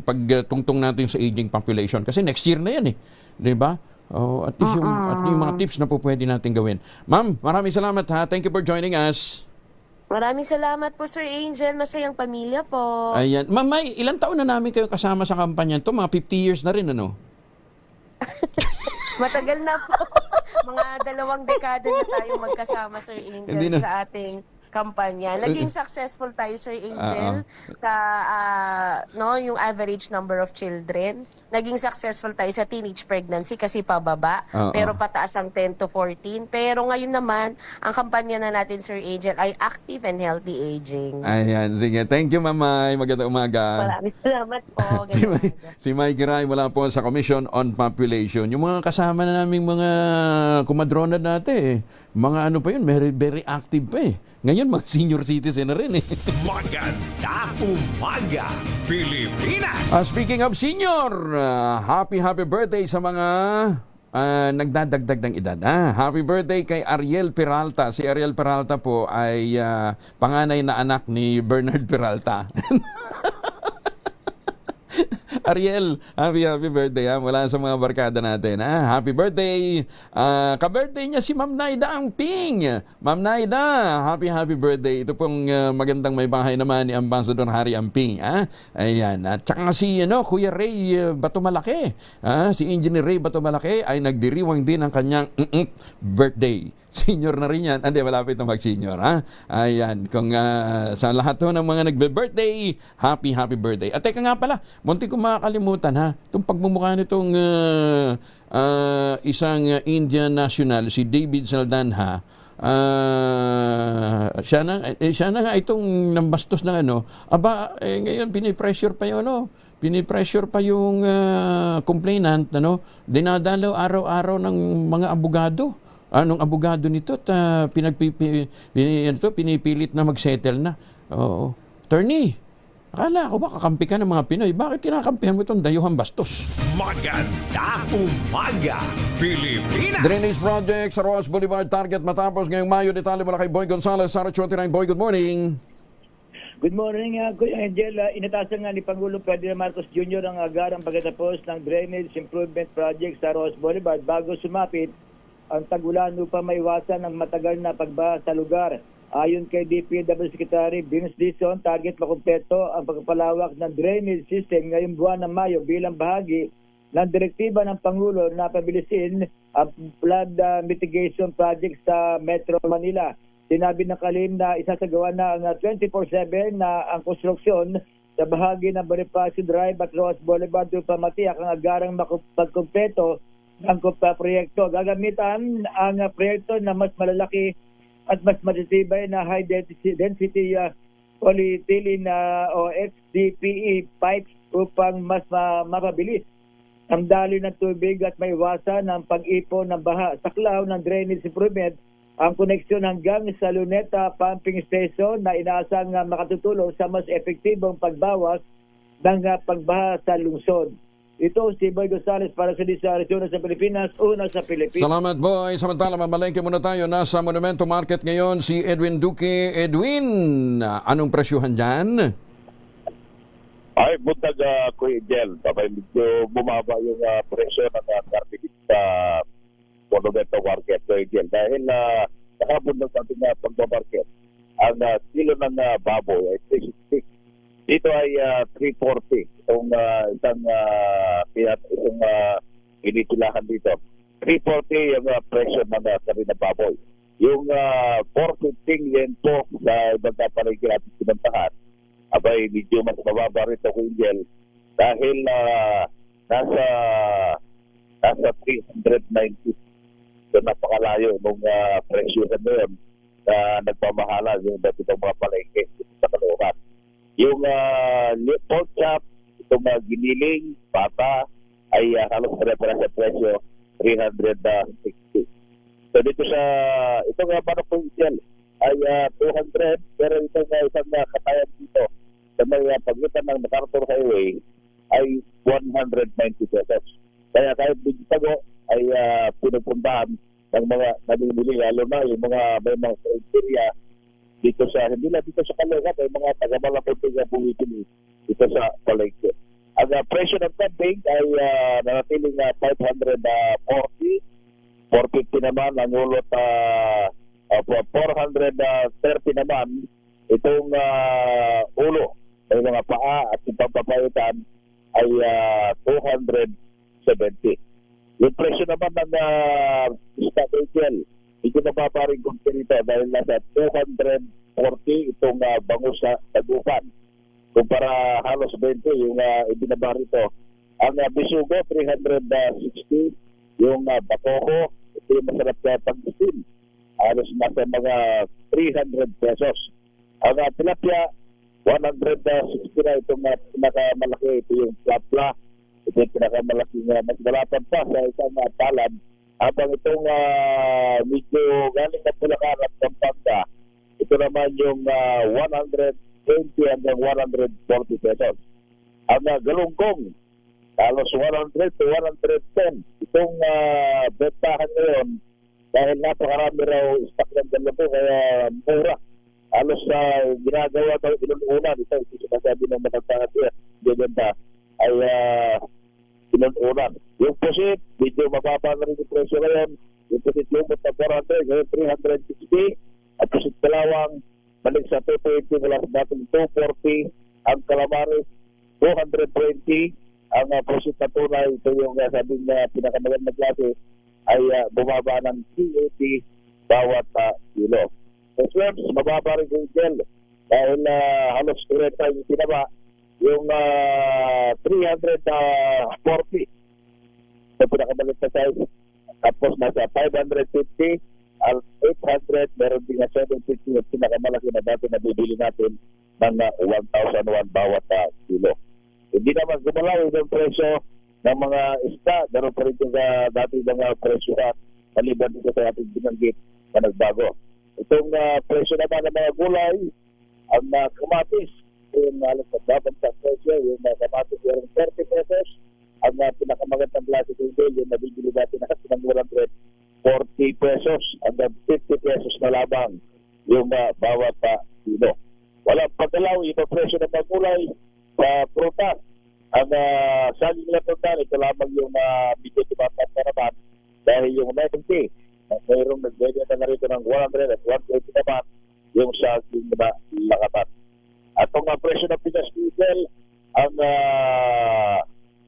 pagtungtong natin sa aging population. Kasi next year na yan, di ba? At least yung mga tips na po pwede natin gawin. Ma'am, maraming salamat, ha? Thank you for joining us. Maraming salamat po, Sir Angel. Masayang pamilya po. Ayan. Ma'am, ilang taon na namin kayo kasama sa kampanya to? Mga 50 years na rin, ano? Matagal na po. Mga 2 dekada na tayo magkasama, Sir Angel, sa ating kampanya. Naging successful tayo, Sir Angel, sa yung average number of children. Naging successful tayo sa teenage pregnancy kasi pababa, pero pataas ang 10 to 14. Pero ngayon naman, ang kampanya na natin, Sir Angel, ay active and healthy aging. Ayan, sige. Thank you, Mamay. Magandang umaga. Maraming salamat po. Si Mike Ray, wala po sa Commission on Population. Yung mga kasama na naming mga kumadrona natin, mga ano pa yun, very, very active pa eh. Ngayon, mga senior citizen na rin eh. Maganda umaga, Pilipinas! Speaking of senior, happy birthday sa mga nagdadagdag ng edad. Happy birthday kay Ariel Peralta. Si Ariel Peralta po ay panganay na anak ni Bernard Peralta. Ariel, happy birthday mula sa mga barkada natin. Happy birthday. Ka-birthday niya si Ma'am Naida Angping. Ma'am Naida, happy birthday. Ito pong magandang may bahay naman ni Ambassador Harry Amping. Ayan. At saka si Kuya Ray Batomalaki. Si Engineer Ray Batomalaki ay nagdiriwang din ang kanyang birthday. Senior na rin yan. Hindi, malapit na mag-senior. Ayan. Kung sa lahat ng mga nagbe-birthday, happy birthday. At teka nga pala, munti ko makakalimutan itong pagmumukha nitong isang Indian national, si David Saldanha. Siya na nga itong nambastos ng ngayon pinipressure pa yun, pinipressure pa yung complainant, dinadalaw araw-araw ng mga abogado. Anong abogado nito at pinipilit na mag-settle na. Oo. Attorney, akala ko ba kakampi ka ng mga Pinoy? Bakit kinakampihan mo itong dayuhang bastos? Maganda umaga, Pilipinas! Drainage project sa Roas Boulevard target matapos ngayong Mayo. Detalye mula kay Boy Gonzales, Sarah 29. Boy, good morning. Good morning, Kuya Angel. Inatasan nga ni Pangulong Ferdinand Marcos Jr. ang agarang pagkatapos ng drainage improvement project sa Roas Boulevard bago sumapit ang tag-ulan upang maiwasan ang matagal na pagbaha sa lugar. Ayon kay DPW Secretary Vince Dizon, target makumpleto ang pagpapalawak ng drainage system ngayong buwan ng Mayo bilang bahagi ng direktiba ng Pangulo na pabilisin ang flood mitigation project sa Metro Manila. Sinabi ng kalihim na isasagawa na ang 24/7 na ang konstruksyon sa bahagi ng Bonifacio Drive at Roas Boulevard upang matiyak ang agarang pagkumpleto ang proyekto. Gagamitan ang proyekto na mas malalaki at mas matitibay na high density polyethylene o HDPE pipes upang mas mapabilis ang daloy ng tubig at maiwasan ang pag-ipon ng baha. Saklaw ng drainage improvement ang koneksyon hanggang sa Luneta Pumping Station na inaasang makatutulong sa mas epektibong pagbawas ng pagbaha sa lungsod. Ito si Boy Gonzales para sa Arizona sa Pilipinas, una sa Pilipinas. Salamat, Boy. Samantala, mamalengke muna tayo. Nasa Monumento Market ngayon si Edwin Duque. Edwin, anong presyuhan dyan? Ay, buntag Kuya Angel. Medyo bumaba yung presyo ng karpigit sa Monumento Market, Kuya Angel. Dahil nakabun ng ating pagbabarket, ang kilo ng baboy ay 360. Dito ay 340. Itong isang inikilahan dito. 340 yung presyo ng sabi na baboy. Yung 415 yen po sa ibang palengke natin sinantahan, abay medyo mas mababa rito, Kuya Angel, dahil nasa 390. So napakalayo nung presyo na yun na nagpamahala yung dati itong mga palengke sa Caloocan. Yung pork chop, itong giniling, pata, ay halos pare-pare sa presyo, 360. So dito sa, itong manok Angel ay 200, pero itong isang katayan dito sa may pagitan ng MacArthur Highway ay 190 pesos. Kaya kahit bigtago ay pinupuntahan ng mga namimili, lalo na yung mga may mga criteria dito sa, hindi lang dito sa Caloocan, may mga taga-malapit na bumibili dito sa palengke. Ang presyo ng kambing ay nanatiling 540, 450 naman, ang ulot 430 naman, itong ulo, may mga paa at yung pampapaitan ay 270. Yung presyo naman ng stock agent, ito na maparing kumpi nito dahil nasa 240 itong bangus sa tagupan. Kumpara halos 20 yung ibinaba rito. Ang bisugo, 360. Yung bakoko, ito yung masarap na pag-steam. Halos nasa mga 300 pesos. Ang tilapia, 160 na itong pinakamalaki. Ito yung plapla. Ito yung pinakamalaki mas malapad pa sa isang palad Habang itong medyo galing na Bulacan at Pampanga, ito naman yung 120 hanggang 140 pesos. Ang galunggong, halos 100 to 110. Itong bentahan ngayon, dahil napakarami raw stock ng galunggong, kaya mura. Halos ginagawa daw inununan. Ito sinasabi ng matatangad niya, bibenta ay inununan. Yung pusit, medyo mababa na rin yung presyo ngayon. Yung pusit lumot na 400, ngayon 360. At pusit kalawang, balik sa 220 mula sa dating 240. Ang calamares, 220. Ang pusit na tunay, ito yung sabing na pinakamagandang na klase, ay bumaba ng 380 bawat kilo. So, mababa rin yung gel dahil halos 30 yung pinaba. Yung 340 sa pinakamalit na size. Tapos nasa 550 al 800, meron din na 750 at pinakamalaki na dati na bibili natin ng 1,001 bawat kilo. Hindi naman gumalaw yung presyo ng mga isda. Meron pa rin yung dati mga presyo na maliban dito sa ating binanggit na nagbago. Itong presyo naman ng mga gulay, ang kamatis, yung halos nagbaban sa presyo, yung kamatis yung 30 pesos, ang pinakamagandang klase ng yung nabibili natin na ng 140 pesos, hanggang 50 pesos na lamang yung bawat kilo. Walang pagdalaw, yung presyo ng mga gulay sa prutas. Ang saging na total, ito lamang yung bigyan dibatat na naman dahil yung 90, mayroong nagbigyan na rito ng 100 at 120 naman yung saging na lakatan. At kung ang presyo ng Pinas Diesel, ang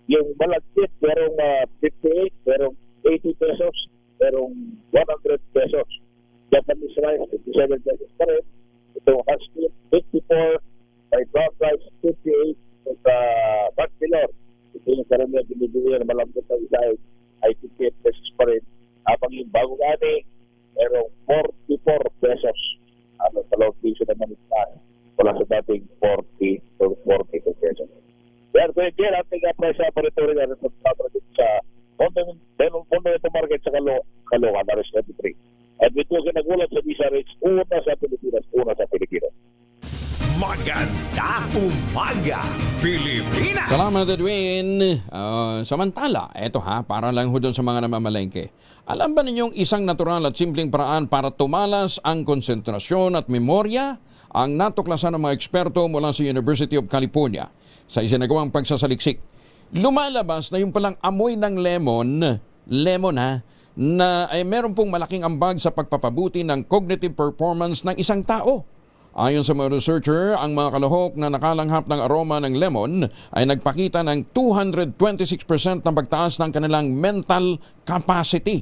yung malagkit, merong 58, merong 80 pesos, merong 100 pesos. Japanese rice, 57 pesos pa rin. Itong husky, 54, may brown rice, 58, sa Backpillar. Ito yung karamihan binibili na malambot na isa ay 58 pesos pa rin. Habang yung bagong ani, merong 44 pesos. Ano, sa low piso naman ito. Wala sa dating 40 to 42 pesos. Yan, kaya dyan, ating presyo pa rin ito rin sa Pondo ito market sa Caloocan, Aris 23. At ito kinagulat sa DZRH, una sa Pilipinas. Maganda umaga, Pilipinas! Salamat, Edwin. Samantala, eto para lang ho doon sa mga namamalengke. Alam ba ninyong isang natural at simpleng paraan para tumalas ang konsentrasyon at memorya? Ang natuklasan ng mga eksperto mula sa University of California sa isinagawang pagsasaliksik. Lumalabas na yung palang amoy ng lemon na ay meron pong malaking ambag sa pagpapabuti ng cognitive performance ng isang tao. Ayon sa mga researcher, ang mga kalahok na nakalanghap ng aroma ng lemon ay nagpakita ng 226% na pagtaas ng kanilang mental capacity.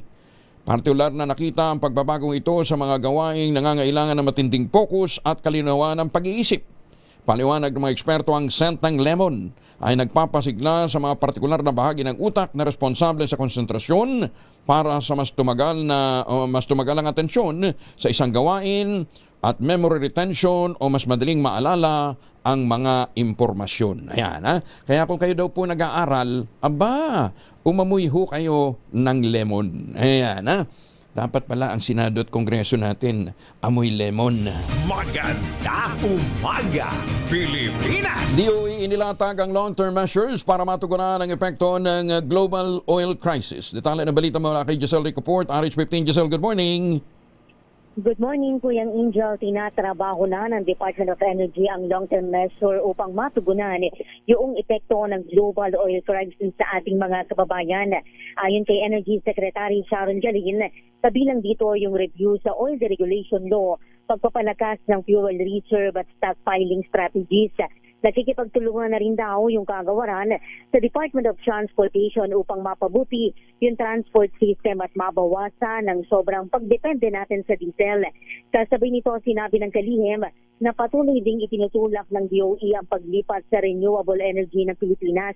Partikular na nakita ang pagbabagong ito sa mga gawaing nangangailangan ng matinding focus at kalinawan ng pag-iisip. Paliwanag ng mga eksperto, ang scent ng lemon ay nagpapasigla sa mga partikular na bahagi ng utak na responsable sa konsentrasyon para sa mas tumagal ang atensyon sa isang gawain at memory retention o mas madaling maalala ang mga impormasyon. Ayan, Kaya kung kayo daw po nag-aaral, umamoy ho kayo ng lemon. Ayan, Dapat pala ang Senado at Kongreso natin amoy lemon. Maganda umaga, Pilipinas! DOE inilatag ang long-term measures para matugunan ang epekto ng global oil crisis. Detalye ng balita mula kay Giselle Ricoport, RH15. Giselle, good morning. Good morning, Kuyang Angel. Tinatrabaho na ng Department of Energy ang long-term measure upang matugunan yung epekto ng global oil crisis sa ating mga kababayan. Ayon kay Energy Secretary Sharon Garin, kabilang dito yung review sa oil deregulation law, pagpapalakas ng fuel reserve at stockpiling strategies. Nakikipagtulungan na rin daw yung kagawaran sa Department of Transportation upang mapabuti yung transport system at mabawasan ng sobrang pagdepende natin sa diesel. Kasabay nito, sinabi ng kalihim na patuloy ding itinutulak ng DOE ang paglipat sa renewable energy ng Pilipinas.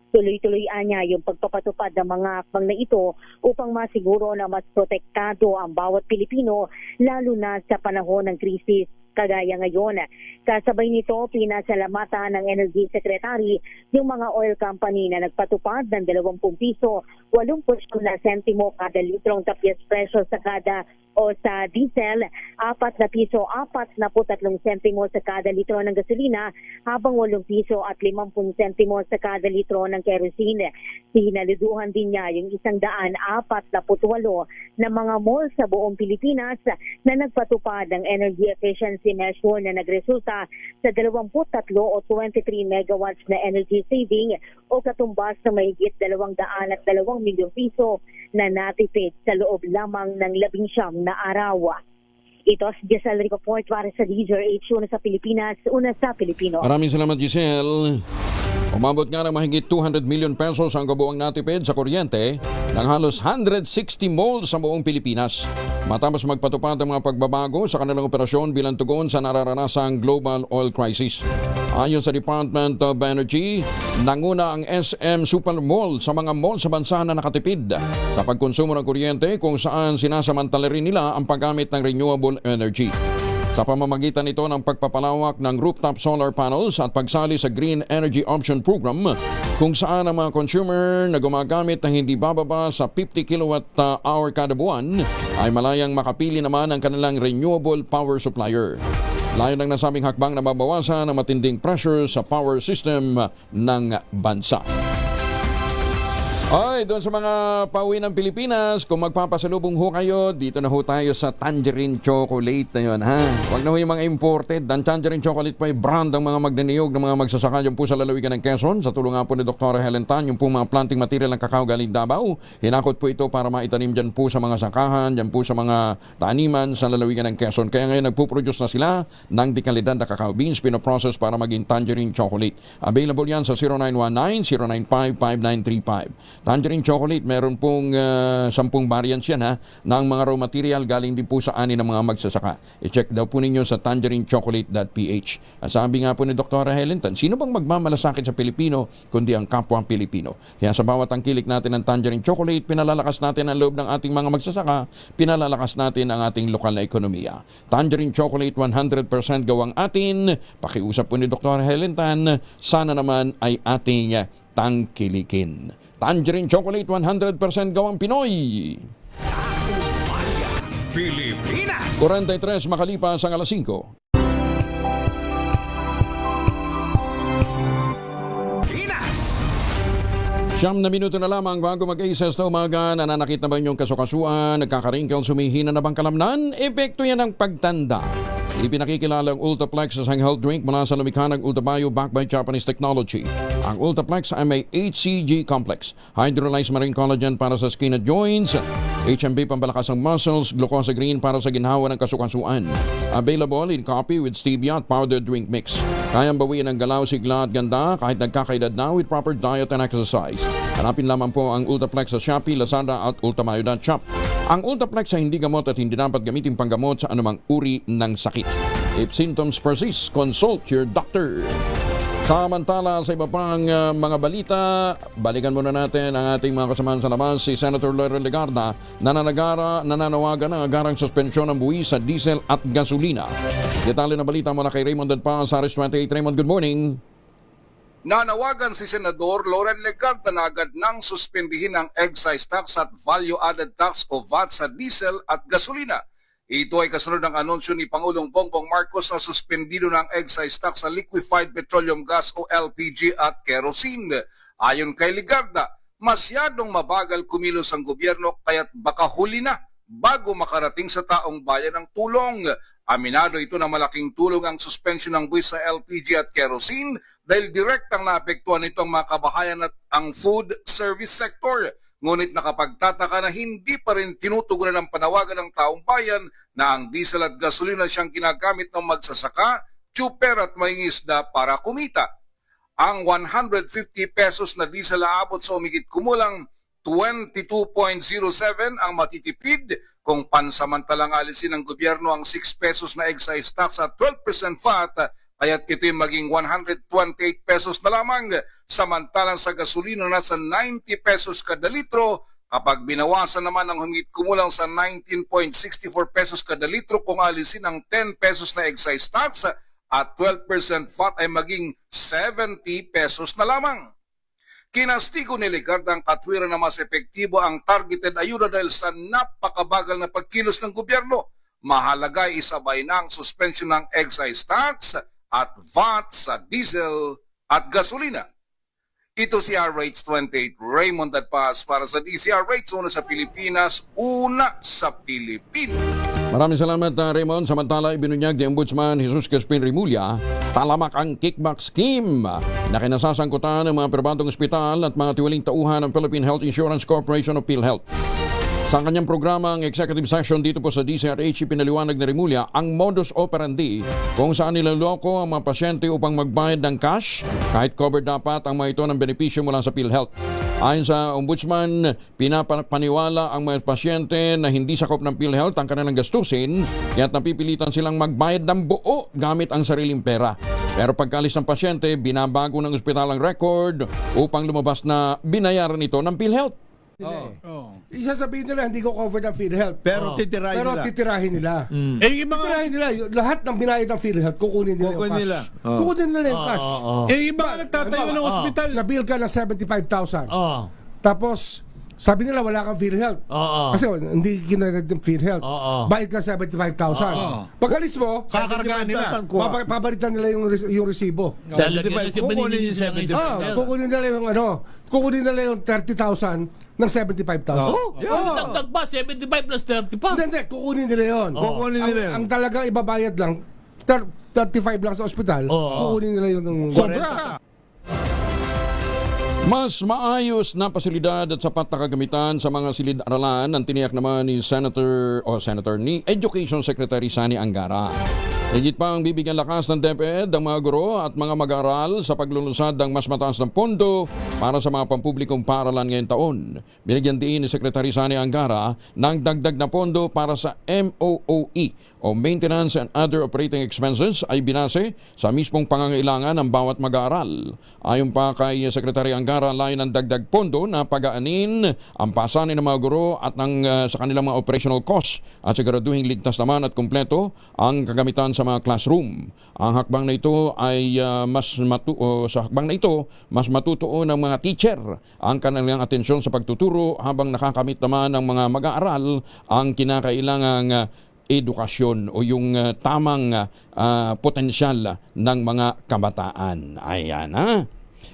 Tuloy-tuloy niya yung pagpapatupad ng mga hakbang na ito upang masiguro na mas protektado ang bawat Pilipino lalo na sa panahon ng krisis kagaya ngayon. Kasabay nito, pinasalamatan ng Energy Secretary yung mga oil company na nagpatupad ng 20 piso 80 na sentimo kada litrong tapyas presyo sa kada o sa diesel, 4 na piso 43 sentimo sa kada litro ng gasolina, habang 8 piso at 50 sentimo sa kada litro ng kerosene. Sinaluduhan din niya yung 148 na mga mall sa buong Pilipinas na nagpatupad ng energy efficiency measure na nagresulta sa 23 o 23 megawatts na energy saving o katumbas na mahigit 202 milyong piso na natipid sa loob lamang ng 19 na araw. Ito si Giselle Report para sa DZRH, una sa Pilipinas, una sa Pilipino. Maraming salamat, Giselle. Umabot nga ng mahigit 200 million pesos ang kabuang natipid sa kuryente ng halos 160 malls sa buong Pilipinas. Matapos magpatupad ang mga pagbabago sa kanilang operasyon bilang tugon sa nararanasang global oil crisis. Ayon sa Department of Energy, nanguna ang SM Super Mall sa mga mall sa bansa na nakatipid sa pagkonsumo ng kuryente kung saan sinasamantala rin nila ang paggamit ng renewable energy. Sa pamamagitan nito ng pagpapalawak ng rooftop solar panels at pagsali sa Green Energy Option Program kung saan ang mga consumer na gumagamit ng hindi bababa sa 50 kilowatt-hour kada buwan ay malayang makapili naman ang kanilang renewable power supplier. Layon ng nasabing hakbang na mabawasan ang matinding pressure sa power system ng bansa. Ay, doon sa mga pauwi ng Pilipinas, kung magpapasalubong ho kayo, dito na ho tayo sa Tangerine Chocolate na yun, ha? Huwag na ho yung mga imported. Ang Tangerine Chocolate po ay brand ang mga magniniyog ng mga magsasaka dyan po sa lalawigan ng Quezon. Sa tulungan po ni Dr. Helen Tan, yung po mga planting material ng kakao galing Davao. Hinakot po ito para maitanim dyan po sa mga sakahan, dyan po sa mga taniman sa lalawigan ng Quezon. Kaya ngayon nagpuproduce na sila ng dekalidad na kakao beans, pinoprocess para maging Tangerine Chocolate. Available yan sa 0919-095-5935. Tangerine Chocolate, meron pong 10 variants yan, ha, ng mga raw material galing din po sa ani ng mga magsasaka. I-check daw po ninyo sa tangerinechocolate.ph. At sabi nga po ni Dr. Helen Tan, sino bang magmamalasakit sa Pilipino kundi ang kapwa Pilipino? Kaya sa bawat tangkilik natin ng Tangerine Chocolate, pinalalakas natin ang loob ng ating mga magsasaka, pinalalakas natin ang ating lokal na ekonomiya. Tangerine Chocolate, 100% gawang atin. Pakiusap po ni Dr. Helen Tan, sana naman ay ating tangkilikin. Tangerine Chocolate, 100% gawang Pinoy. Pilipinas! 43 makalipas ang alas 5. Siyam na minuto na lamang bago mag-aisas na umaga, nananakit na ba inyong kasukasuan, nagkakaringkel, sumihina na bang kalamnan? Epekto yan ng pagtanda. Ipinakikilala ang Ultraplex sa health drink mula sa lumikha ng Ultrabio backed by Japanese technology. Ang Ultraplex ay may HCG complex, hydrolyzed marine collagen para sa skin at joints, HMB pambalakas ng muscles, glucosa green para sa ginhawa ng kasukasuan. Available in coffee with stevia at powdered drink mix. Kayang bawiin ang galaw, sigla at ganda kahit nagkakaedad na with proper diet and exercise. Hanapin lamang po ang Ultraplex sa Shopee, Lazada at Ultamayo.shop. Ang Ultraplex ay hindi gamot at hindi dapat gamitin panggamot sa anumang uri ng sakit. If symptoms persist, consult your doctor. Samantala sa iba pang mga balita, balikan muna natin ang ating mga kasamahan sa labas, si Senator Laurel Legarda na nananawagan ng agarang suspensyon ng buwis sa diesel at gasolina. Detalye na balita mula kay Raymond Dadpa sa Aris 28. Raymond, good morning. Nanawagan si Senador Laurel Legarda na agad nang suspendihin ang excise tax at value-added tax o VAT sa diesel at gasolina. Ito ay kasunod ng anunsyo ni Pangulong Bongbong Marcos na suspendido ng excise tax sa liquefied petroleum gas o LPG at kerosene. Ayon kay Legarda, masyadong mabagal kumilos ang gobyerno kaya't baka huli na bago makarating sa taong bayan ng tulong. Aminado ito na malaking tulong ang suspension ng buwis sa LPG at kerosene dahil direktang naapektuhan nito ang mga kabahayan at ang food service sector. Ngunit nakapagtataka na hindi pa rin tinutugunan ng panawagan ng taong bayan na ang diesel at gasolina siyang ginagamit ng magsasaka, tsuper at mangingisda para kumita. Ang 150 pesos na diesel aabot sa umigit kumulang 22.07 ang matitipid kung pansamantalang alisin ng gobyerno ang 6 pesos na excise tax at 12% VAT, kaya't ito'y maging 128 pesos na lamang, samantalang sa gasolina nasa 90 pesos kada litro, kapag binawasan naman ang humigit kumulang sa 19.64 pesos kada litro kung alisin ang 10 pesos na excise tax at 12% VAT ay maging 70 pesos na lamang. Kinastigo ni Legarda ang katwiran na mas epektibo ang targeted ayuda dahil sa napakabagal na pagkilos ng gobyerno. Mahalaga ay isabay na ang suspension ng excise tax at VAT sa diesel at gasolina. Ito si RH28 Raymond Adpas para sa DCRH, una sa Pilipinas, una sa Pilipinas. Maraming salamat Raymond. Samantala, ibinunyag ni Ombudsman Jesus Crispin Rimulya, talamak ang kickback scheme na kinasasangkutan ng mga pribadong ospital at mga tiwaling tauhan ng Philippine Health Insurance Corporation o PhilHealth. Sa kanyang programang executive session dito po sa DCRH, pinaliwanag ni Rimulya ang modus operandi kung saan niloloko ang mga pasyente upang magbayad ng cash kahit covered dapat ang mga ito ng benepisyo mula sa PhilHealth. Ayon sa Ombudsman, pinapaniwala ang mga pasyente na hindi sakop ng PhilHealth ang kanilang gastusin kaya't napipilitan silang magbayad ng buo gamit ang sariling pera. Pero pagkaalis ng pasyente, binabago ng ospital ang record upang lumabas na binayaran ito ng PhilHealth. Isasabihin nila hindi ko covered ang PhilHealth. Pero titirahin nila. Eh, yung mga titirahin nila, lahat ng binayad ng PhilHealth, kukunin nila yung cash. Kukunin nila yung cash. Eh, iba nagtatayo ng ospital. Nabill ka ng 75,000. Tapos, sabi nila wala kang PhilHealth. Kasi hindi kinarad ng PhilHealth. Bayad ka 75,000. Pagkalis mo, kakargaan nila. Pabalitan nila yung resibo. Kukunin nila yung kukunin nila yung 30,000 ng 75,000. Dagdag ba? 75 plus 30 pa? Hindi, kukunin nila yun. Ang talagang ibabayad lang, 35 lang sa ospital, kukunin nila yun ng sobra. Mas maayos na pasilidad at sapat na kagamitan sa mga silid-aralan ang tiniyak naman ni Senator ni Education Secretary Sani Angara. Higit pa ang bibigyan lakas ng DepEd ang mga guro at mga mag-aaral sa paglulunsad ng mas mataas ng pondo para sa mga pampublikong paaralan ngayong taon. Binigyan din ni Secretary Sani Angara ng dagdag na pondo para sa MOOE o Maintenance and Other Operating Expenses ay binase sa mismong pangangailangan ng bawat mag-aaral. Ayon pa kay Secretary Angara, layon ng dagdag pondo na pag-aanin ang pasanin ng mga guro at sa kanilang mga operational costs at siguraduhing ligtas naman at kumpleto ang kagamitan sa mga classroom. Ang hakbang na ito ay mas matutuon ng mga teacher ang kanilang atensyon sa pagtuturo habang nakakamit naman ng mga mag-aaral ang kinakailangang edukasyon o yung tamang potensyal ng mga kabataan. Ayan ha.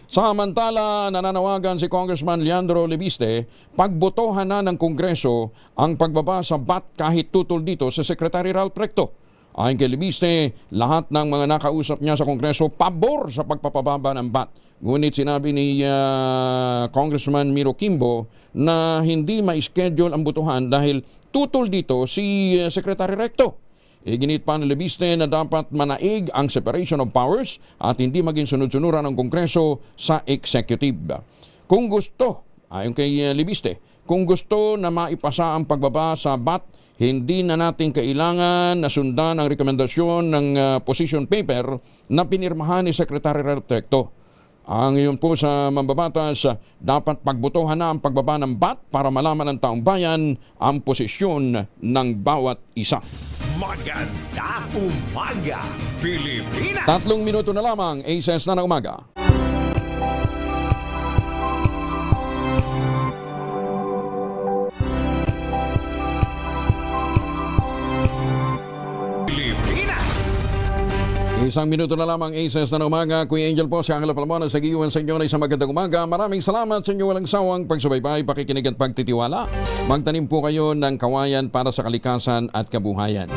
Samantala, nananawagan si Congressman Leandro Lebiste, pagbotohan na ng Kongreso ang pagbaba sa VAT kahit tutol dito sa Secretary Ralph Recto. Ayon kay Lebiste, lahat ng mga nakausap niya sa Kongreso pabor sa pagpapababa ng VAT. Ngunit sinabi ni Congressman Miro Kimbo na hindi ma-schedule ang botohan dahil tutol dito si Secretary Recto. Iginit pa ni Lebiste na dapat manaig ang separation of powers at hindi maging sunod-sunuran ng Kongreso sa executive. Kung gusto, ayon kay Lebiste, kung gusto na maipasa ang pagbaba sa VAT, hindi na natin kailangan na sundan ang rekomendasyon ng position paper na pinirmahan ni Secretary Recto. Ang iyon po sa mambabatas, dapat pagbotohan na ang pagbaba ng VAT para malaman ng taong bayan ang posisyon ng bawat isa. Maganda umaga, Pilipinas! 3 minuto na lamang, ACES na ng umaga. Isang minuto na lamang, ACES na umaga. Kuya Angel po, si Angelo Palmona sa giwan sa inyo na isang magandang umaga. Maraming salamat sa inyo walang sawang pagsubaybay, pakikinig at pagtitiwala. Magtanim po kayo ng kawayan para sa kalikasan at kabuhayan.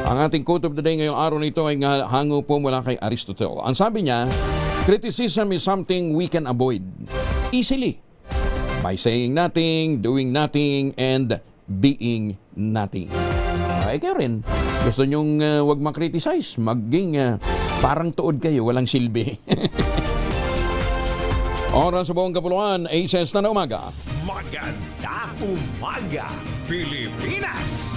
Ang ating quote of the day ngayong araw nito ay hango po mula kay Aristotle. Ang sabi niya, criticism is something we can avoid easily by saying nothing, doing nothing, and being nothing. Ay kayo rin. Gusto nyong wag makriticize, maging parang tuod kayo, walang silbi. Oras sa buong kapuluan, ACES na umaga. Maganda umaga, Pilipinas!